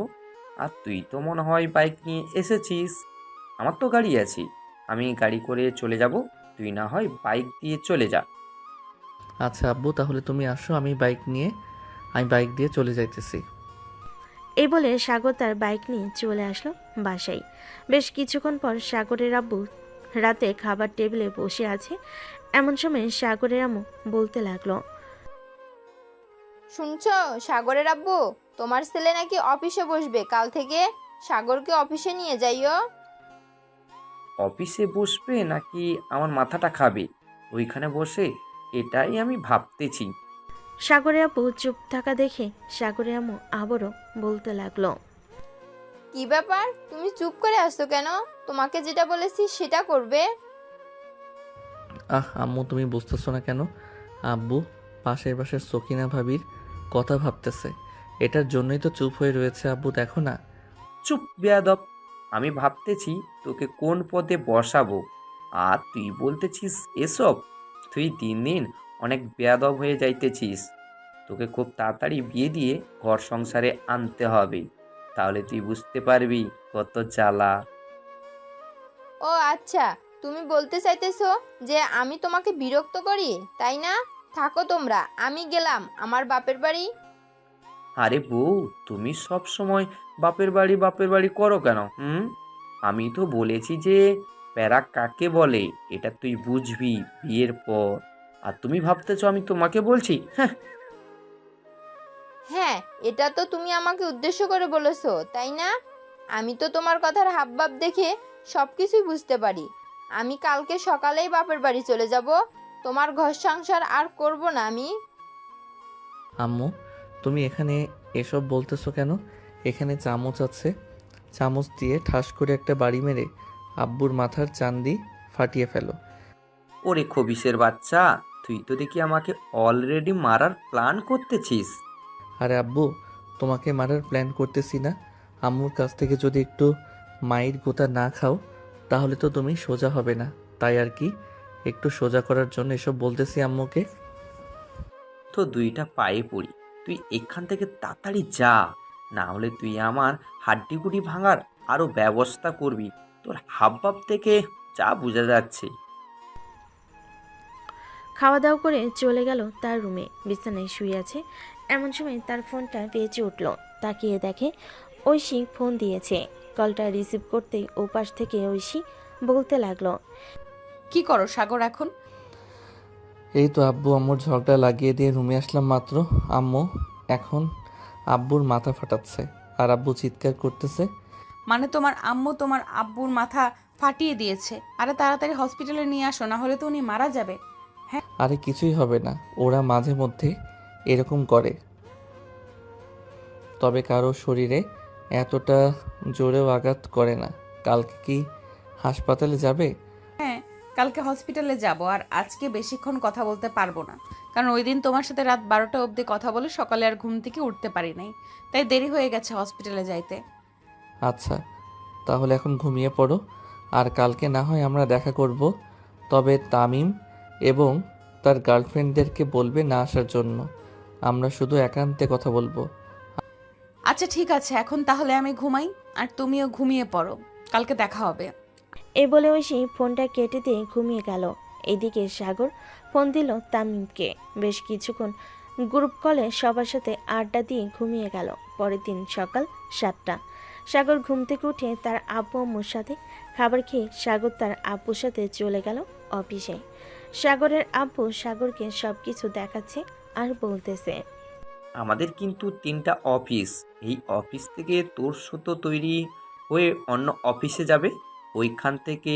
আর তুই তো মনে হয় বাইক নিয়ে এসেছিস। আমার তো গাড়ি আছে, আমি গাড়ি করে চলে যাব, তুই না হয় বাইক দিয়ে চলে যা। আচ্ছা আব্বু, তাহলে তুমি আসো, আমি বাইক দিয়ে চলে যাইতেছি। এই বলে সাগর তার বাইক নিয়ে চলে আসলো বাসায়। বেশ কিছুক্ষণ পর সাগরের আব্বু রাতে খাবার টেবিলে বসে আছে। এমন সময় সাগরের আম্মু বলতে লাগলো, শুনছো সাগরের আব্বু, তোমার ছেলে নাকি অফিসে বসবে কাল থেকে। সাগরকে অফিসে নিয়ে যাইও। অফিসে বসবে নাকি আমার মাথাটা খাবে ওইখানে বসে, এটাই আমি ভাবতেছি। সাগরের আব্বু চুপ থাকা দেখে সাগরের আম্মু আবারও বলতে লাগলো, কি ব্যাপার, তুমি চুপ করে আসছো কেন? তোমাকে যেটা বলেছি সেটা করবে। আম্মু, তুমি বুঝতেছো না কেন? আব্বু পাশের সকিনা ভাবির কথা ভাবতেছে, এটার জন্যই তো চুপ হয়ে রয়েছে। আব্বু দেখো না। চুপ বেয়াদব, আমি ভাবতেছি তোকে কোন পদে বসাবো, আর তুই বলতেছিস এসব। তুই দিন দিন অনেক বেয়াদব হয়ে যাইতেছিস। তোকে খুব তাড়াতাড়ি বিয়ে দিয়ে ঘর সংসারে আনতে হবে, তাহলে তুই বুঝতে পারবি কত জ্বালা। ও আচ্ছা, তুমি বলতে চাইতেছো যে আমি তোমাকে বিরক্ত করি, তাই না? থাকো তোমরা, আমি গেলাম আমার বাপের বাড়ি। আরে বউ, তুমি সব সময় বাপের বাড়ি করো কেন? আমি তো বলেছি যে প্যারা কাকে বলে এটা তুই বুঝবি বিয়ের পর। আর তুমি ভাবতেছো আমি তোমাকে বলছি? হ্যাঁ হ্যাঁ, এটা তো তুমি আমাকে উদ্দেশ্য করে বলেছো, তাই না? আমি তো তোমার কথার হাবভাব দেখে সব কিছুই বুঝতে পারি। আমি কালকে সকালেই বাপের বাড়ি চলে যাব, তোমার ঘর সংসার আর করব না আমি। আম্মু, তুমি এখানে এসব বলতেছো কেন? এখানে চামচ আছে, চামচ দিয়ে ঠাস করে একটা বাড়ি মেরে আব্বুর মাথার চান্দি ফাটিয়ে ফেলো। ওরে খবিসের বাচ্চা, তুই তো দেখি আমাকে অলরেডি মারার প্ল্যান করতেছিস। আরে আব্বু, তোমাকে মারার প্ল্যান করতেছি না। আম্মুর কাছ থেকে যদি একটু মায়ের গোতা না খাও তাহলে তো তুমি সোজা হবে না, তাই আর কি একটু সোজা করার জন্য এসব বলতেছি আম্মুকে। তো দুইটা পায়ে পড়ি, তুই এখান থেকে তাড়াতাড়ি যা, না হলে তুই আমার হাড্ডিগুড়ি ভাঙার আরও ব্যবস্থা করবি। তোর হাবভাব থেকে যা বোঝা যাচ্ছে। খাওয়া দাওয়া করে চলে গেল তার রুমে। বিছানায় শুয়ে আছে, এমন সময় তার ফোনটা বেজে উঠল। তাকিয়ে দেখে ঐশী ফোন দিয়েছে। কলটা রিসিভ করতেই ওপাশ থেকে ঐশী বলতে লাগলো, কি করো সাগর এখন? এই তো আব্বু আম্মুর ঝগড়া লাগিয়ে দিয়ে রুমে আসলাম মাত্র। আম্মু এখন আব্বুর মাথা ফাটাচ্ছে আর আব্বু চিৎকার করতেছে। মানে তোমার আম্মু তোমার আব্বুর মাথা ফাটিয়ে দিয়েছে? আরে তাড়াতাড়ি হসপিটালে নিয়ে আসো, না হলে তো উনি মারা যাবে। আরে কিছুই হবে না, ওরা মাঝে মধ্যে এরকম করে, তবে কারো শরীরে এতটা জোরেও আঘাত করে না। কালকে কি হাসপাতালে যাবে? হ্যাঁ, কালকে হসপিটালে যাব, আর আজকে বেশিক্ষণ কথা বলতে পারবো না, কারণ ওই দিন তোমার সাথে রাত 12টা অবধি কথা বলে সকালে আর ঘুম থেকে উঠতে পারি নাই, তাই দেরি হয়ে গেছে হসপিটালে যাইতে। আচ্ছা, তাহলে এখন ঘুমিয়ে পড়ো, আর কালকে না হয় আমরা দেখা করব। তবে তামিম এবং তার গার্লফ্রেন্ডদেরকে বলবে না আসার জন্য, আমরা শুধু একান্তে কথা বলবো। আচ্ছা ঠিক আছে, এখন তাহলে আমি ঘুমাই, আর তুমিও ঘুমিয়ে পড়ো, কালকে দেখা হবে। এই বলে ঐশী ফোনটা কেটে দিয়ে ঘুমিয়ে গেল। এদিকে সাগর ফোন দিল তামিমকে। বেশ কিছুক্ষণ গ্রুপ কলে সবার সাথে আড্ডা দিয়ে ঘুমিয়ে গেল। পরের দিন সকাল 7টা। সাগর ঘুম থেকে উঠে তার আব্বু আম্মুর সাথে খাবার খেয়ে সাগর তার আব্বুর সাথে চলে গেল অফিসে। সাগরের আব্বু সাগরকে সবকিছু দেখাচ্ছে আর বলতেছে, আমাদের কিন্তু 3টা অফিস, এই অফিস থেকে তোর সুতো তৈরি হয়ে অন্য অফিসে যাবে, ওইখান থেকে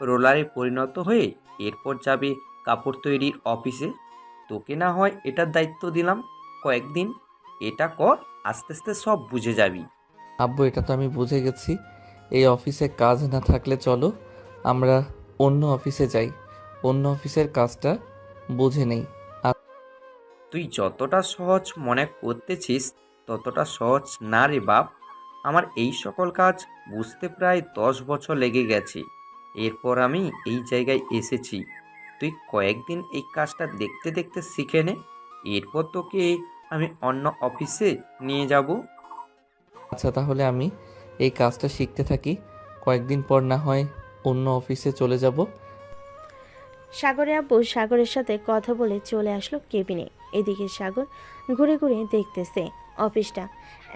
রোলারে পরিণত হয়ে এরপর যাবে কাপড় তৈরির অফিসে। তোকে না হয় এটার দায়িত্ব দিলাম কয়েকদিন, এটা কর, আস্তে আস্তে সব বুঝে যাবি। আব্বু, এটা তো আমি বুঝে গেছি। এই অফিসে কাজ না থাকলে চলো আমরা অন্য অফিসে যাই, অন্য অফিসের কাজটা বুঝে নেই। তুই যতটা সহজ মনে করতেছিস ততটা সহজ না রে বাপ। আমার এই সকল কাজ বুঝতে প্রায় 10 বছর লেগে গেছে, এরপর আমি এই জায়গায় এসেছি। তুই কয়েকদিন এই কাজটা দেখতে দেখতে শিখে নে, এরপর তোকে আমি অন্য অফিসে নিয়ে যাব। আচ্ছা, তাহলে আমি এই কাজটা শিখতে থাকি, কয়েকদিন পর না হয় অন্য অফিসে চলে যাব। সাগরের আব্বু সাগরের সাথে কথা বলে চলে আসলো কেবিনে। এদিকে সাগর ঘুরে ঘুরে দেখতেছে অফিসটা।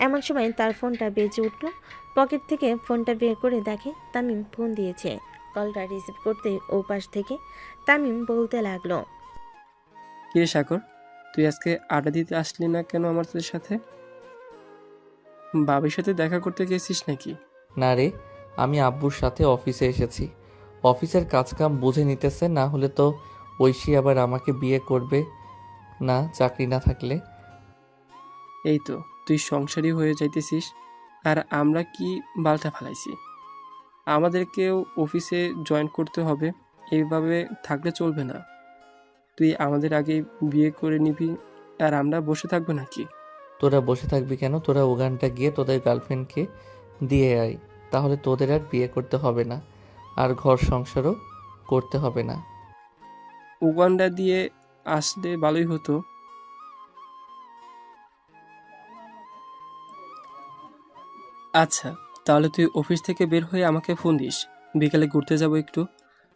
এমন সময় তার ফোনটা বেজে উঠল। পকেট থেকে ফোনটা বের করে দেখে তামিম ফোন দিয়েছে। কলটা রিসিভ করতে ওপাশ থেকে তামিম বলতে লাগলো, কিরে সাগর, তুই আজকে আড্ডা দিতে আসলি না কেন আমাদের সাথে? বাবির সাথে দেখা করতে গেছিস নাকি? না রে, আমি আব্বুর সাথে অফিসে এসেছি, অফিসের কাজকাম বুঝে নিতেছে, না হলে তো ঐশী আবার আমাকে বিয়ে করবে না চাকরি না থাকলে। এই তো তুই সংসারী হয়ে যাইতেছিস, আর আমরা কি বালটা ফালাইছি? আমাদেরকেও অফিসে জয়েন করতে হবে, এইভাবে থাকলে চলবে না। তুই আমাদের আগে বিয়ে করে নিবি আর আমরা বসে থাকবো নাকি? তোরা বসে থাকবি কেন? তোরা ওখানটা গিয়ে তোদের গার্লফ্রেন্ডকে দিয়ে আয়, তাহলে তোদের আর বিয়ে করতে হবে না, আর ঘর সংসারও করতে হবে না। উগান্ডা দিয়ে আসলে ভালোই হতো। আচ্ছা, তাহলে তুই অফিস থেকে বের হয়ে আমাকে ফোন দিস, বিকালে ঘুরতে যাবো একটু।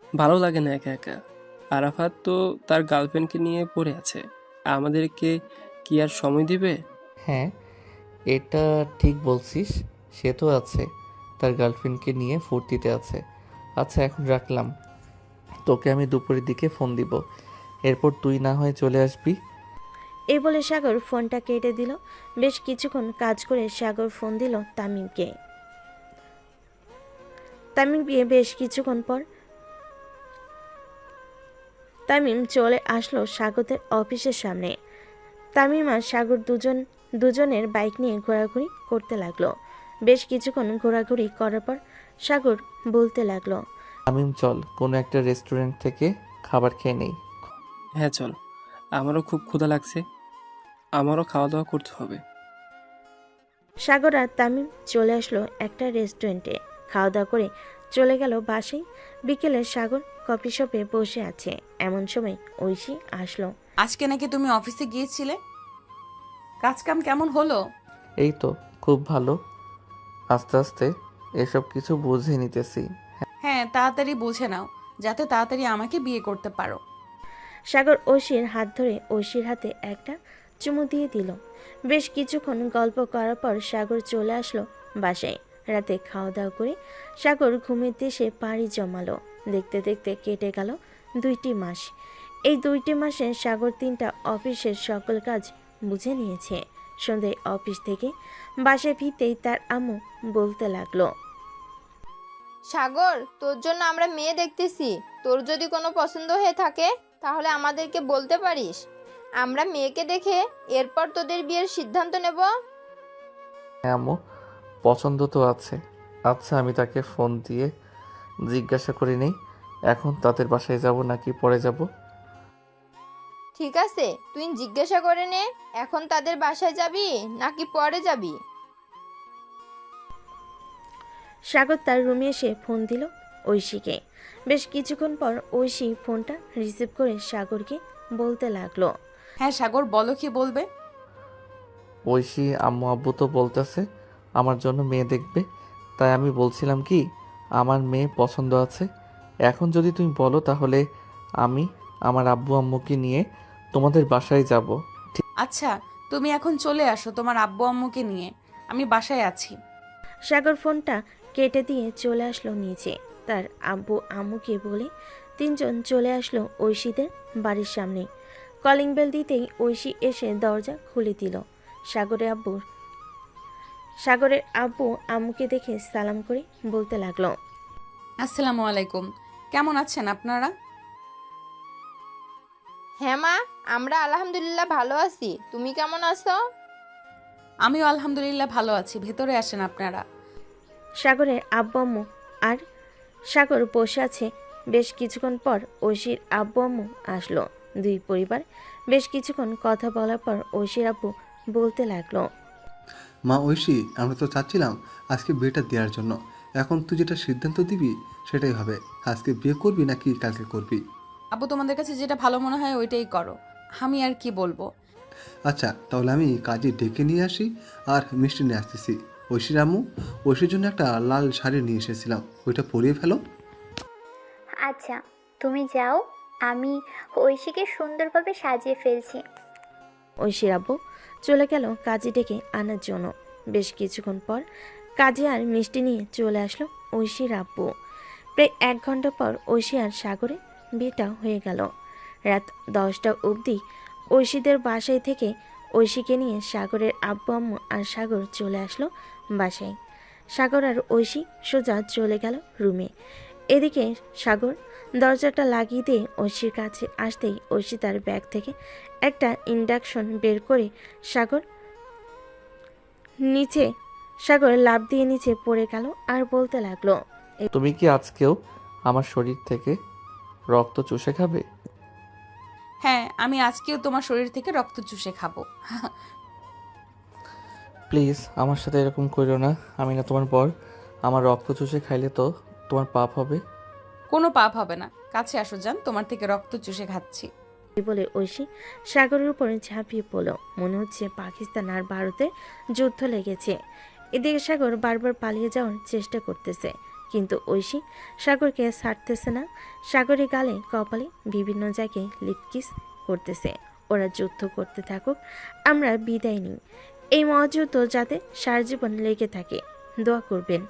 ভালো লাগে না একা একা। আরাফাত তো তার গার্লফ্রেন্ডকে নিয়ে পড়ে আছে, আমাদেরকে কি আর সময় দিবে? হ্যাঁ, এটা ঠিক বলছিস, সে তো আছে, তার গার্লফ্রেন্ডকে নিয়ে ফুর্তিতে আছে। আচ্ছা, এখন রাখলাম, তোকে আমি দুপুরের দিকে ফোন দিব, এরপর তুই না হয় চলে আসবি। এই বলে সাগর ফোনটা কেটে দিল। বেশ কিছুক্ষণ কাজ করে সাগর ফোন দিল তামিমকে। তামিম গিয়ে বেশ কিছুক্ষণ পর তামিম চলে আসলো সাগরের অফিসের সামনে। তামিম আর সাগর দুজন দুজনের বাইক নিয়ে ঘোরাঘুরি করতে লাগলো। বেশ কিছুক্ষণ ঘোরাঘুরি করার পর সাগর বলতে লাগলো, তামিম চল কোনো একটা রেস্টুরেন্ট থেকে খাবার খেয়ে নেই। হ্যাঁ চল, আমারও খুব ক্ষুধা লাগছে, আমারও খাওয়া দাওয়া করতে হবে। সাগর আর তামিম চলে আসলো একটা রেস্টুরেন্টে। খাওয়া দাওয়া করে চলে গেল বাসায়। বিকেলে সাগর কফি শপে বসে আছে, এমন সময় ঐশী আসলো। আজকে নাকি তুমি অফিসে গিয়েছিলে, কাজকাম কেমন হলো? এই তো খুব ভালো, আস্তে আস্তে এসব কিছু বুঝে নিতেছি। হ্যাঁ, তাড়াতাড়ি বুঝে নাও যাতে তাড়াতাড়ি আমাকে বিয়ে করতে পারো। সাগর ঐশীর হাত ধরে ঐশীর হাতে একটা চুমু দিয়ে দিল। বেশ কিছুক্ষণ গল্প করার পর সাগর চলে আসলো বাসায়। রাতে খাওয়া দাওয়া করে সাগর ঘুমের দেশে পাড়ি জমালো। দেখতে দেখতে কেটে গেল 2টি মাস। এই 2টি মাসে সাগর 3টা অফিসের সকল কাজ বুঝে নিয়েছে। সন্ধ্যায় অফিস থেকে বাসায় ফিরতেই তার আম্মু বলতে লাগলো, সাগর, তোর জন্য আমরা মেয়ে দেখতেছি। তোর যদি কোনো পছন্দ হয়ে থাকে তাহলে আমাদেরকে বলতে পারিস, আমরা মেয়েকে দেখে এরপর তোদের বিয়ের সিদ্ধান্ত নেব। হ্যাঁ আম্মু, পছন্দ তো আছে। আচ্ছা আমি তাকে ফোন দিয়ে জিজ্ঞাসা করে নেই এখন তাদের বাসায় যাব নাকি পরে যাব। ঠিক আছে, তুই জিজ্ঞাসা করে নে এখন তাদের বাসায় যাবি নাকি পরে যাবি। সাগর তার রুমে এসে ফোন দিল ঐশীকে। বেশ কিছুক্ষণ পর ঐশী ফোনটা রিসিভ করে সাগরকে বলতে লাগলো, হ্যাঁ সাগর, বলো কি বলবে? ঐশী আম্মু আব্বু তো বলতেছে আমার জন্য মেয়ে দেখবে, তাই আমি বলছিলাম কি আমার মেয়ে পছন্দ আছে। এখন যদি তুমি বলো তাহলে আমি আমার আব্বু আম্মুকে নিয়ে তোমাদের বাসায় যাব। আচ্ছা, তুমি এখন চলে আসো তোমার আব্বু আম্মুকে নিয়ে, আমি বাসায় আছি। সাগর ফোনটা কেটে দিয়ে চলে আসলো নিচে। তার আব্বু আম্মুকে বলে 3জন চলে আসলো ঐশীদের বাড়ির সামনে। কলিং বেল দিতেই ঐশী এসে দরজা খুলে দিল। সাগরের আব্বু আম্মুকে দেখে সালাম করে বলতে লাগলো, আসসালামু আলাইকুম, কেমন আছেন আপনারা? হ্যাঁ মা, আমরা আলহামদুলিল্লাহ ভালো আছি, তুমি কেমন আছো? আমিও আলহামদুলিল্লাহ ভালো আছি, ভেতরে আসেন আপনারা। সাগরের আব্বু আম্মু আর সাগর বসে আছে। বেশ কিছুক্ষণ পর ঐশীর আব্বু আম্মু আসলো। দুই পরিবার বেশ কিছুক্ষণ কথা বলার পর ঐশীর আব্বু বলতে লাগলো, মা ঐশী, আমরা তো চাচ্ছিলাম আজকে বিয়েটা দেওয়ার জন্য। এখন তুই যেটা সিদ্ধান্ত দিবি সেটাই হবে, আজকে বিয়ে করবি নাকি কালকে করবি। আব্বু, তোমাদের কাছে যেটা ভালো মনে হয় ওইটাই করো, আমি আর কি বলবো। আচ্ছা তাহলে আমি কাজে ডেকে নিয়ে আসি আর মিষ্টি নিয়ে আসতেছি। ঐশীর আম্মু, ঐশীর জন্য একটা লাল শাড়ি নিয়ে এসেছিলাম, ওইটা পরিয়ে ফেলো। আচ্ছা তুমি যাও, আমি ঐশীকে সুন্দরভাবে সাজিয়ে ফেলছি। ঐশীর আব্বু চলে গেল কাজে ডেকে আনার জন্য। বেশ কিছুক্ষণ পর কাজে আর মিষ্টি নিয়ে চলে আসলো ঐশীর আব্বু। প্রায় 1 ঘন্টা পর ঐশী আর সাগরে বিয়েটা হয়ে গেল। রাত 10টা অবধি ঐশীদের বাসায় থেকে ঐশীকে নিয়ে সাগরের আব্বু আম্মু আর সাগর চলে আসলো বাসায়। সাগর আর ঐশী সোজা চলে গেল রুমে। এদিকে সাগর দরজাটা লাগিয়ে দিয়ে ঐশীর কাছে আসতেই ঐশী তার ব্যাগ থেকে একটা ইন্ডাকশন বের করে সাগর লাফ দিয়ে নিচে পড়ে গেল আর বলতে লাগলো, তুমি কি আজকেও আমার শরীর থেকে রক্ত চুষে খাবে? হ্যাঁ, আমি আজকেও তোমার শরীর থেকে রক্ত চুষে খাবো। প্লিজ আমার সাথে এরকম করো না, আমি না তোমার বর। আমার রক্ত চুষে খাইলে তো তোমার পাপ হবে। কোনো পাপ হবে না, কাছে আসো যান, তোমার থেকে রক্ত চুষে খাচ্ছি। বলে ঐশী সাগরের উপরে ঝাঁপিয়ে পড়ল। মনে হচ্ছে পাকিস্তান আর ভারতের যুদ্ধ লেগেছে। এদিকে সাগর বারবার পালিয়ে যাওয়ার চেষ্টা করতেছে, কিন্তু ঐশী সাগরকে ছাড়তেছে না। সাগরের গালে কপালে বিভিন্ন জায়গায় লিপকিস করতেছে। ওরা যুদ্ধ করতে থাকুক, আমরা বিদায় নিই। এই মহাযুদ্ধ যাতে সারা জীবন লেগে থাকে, দোয়া করবেন।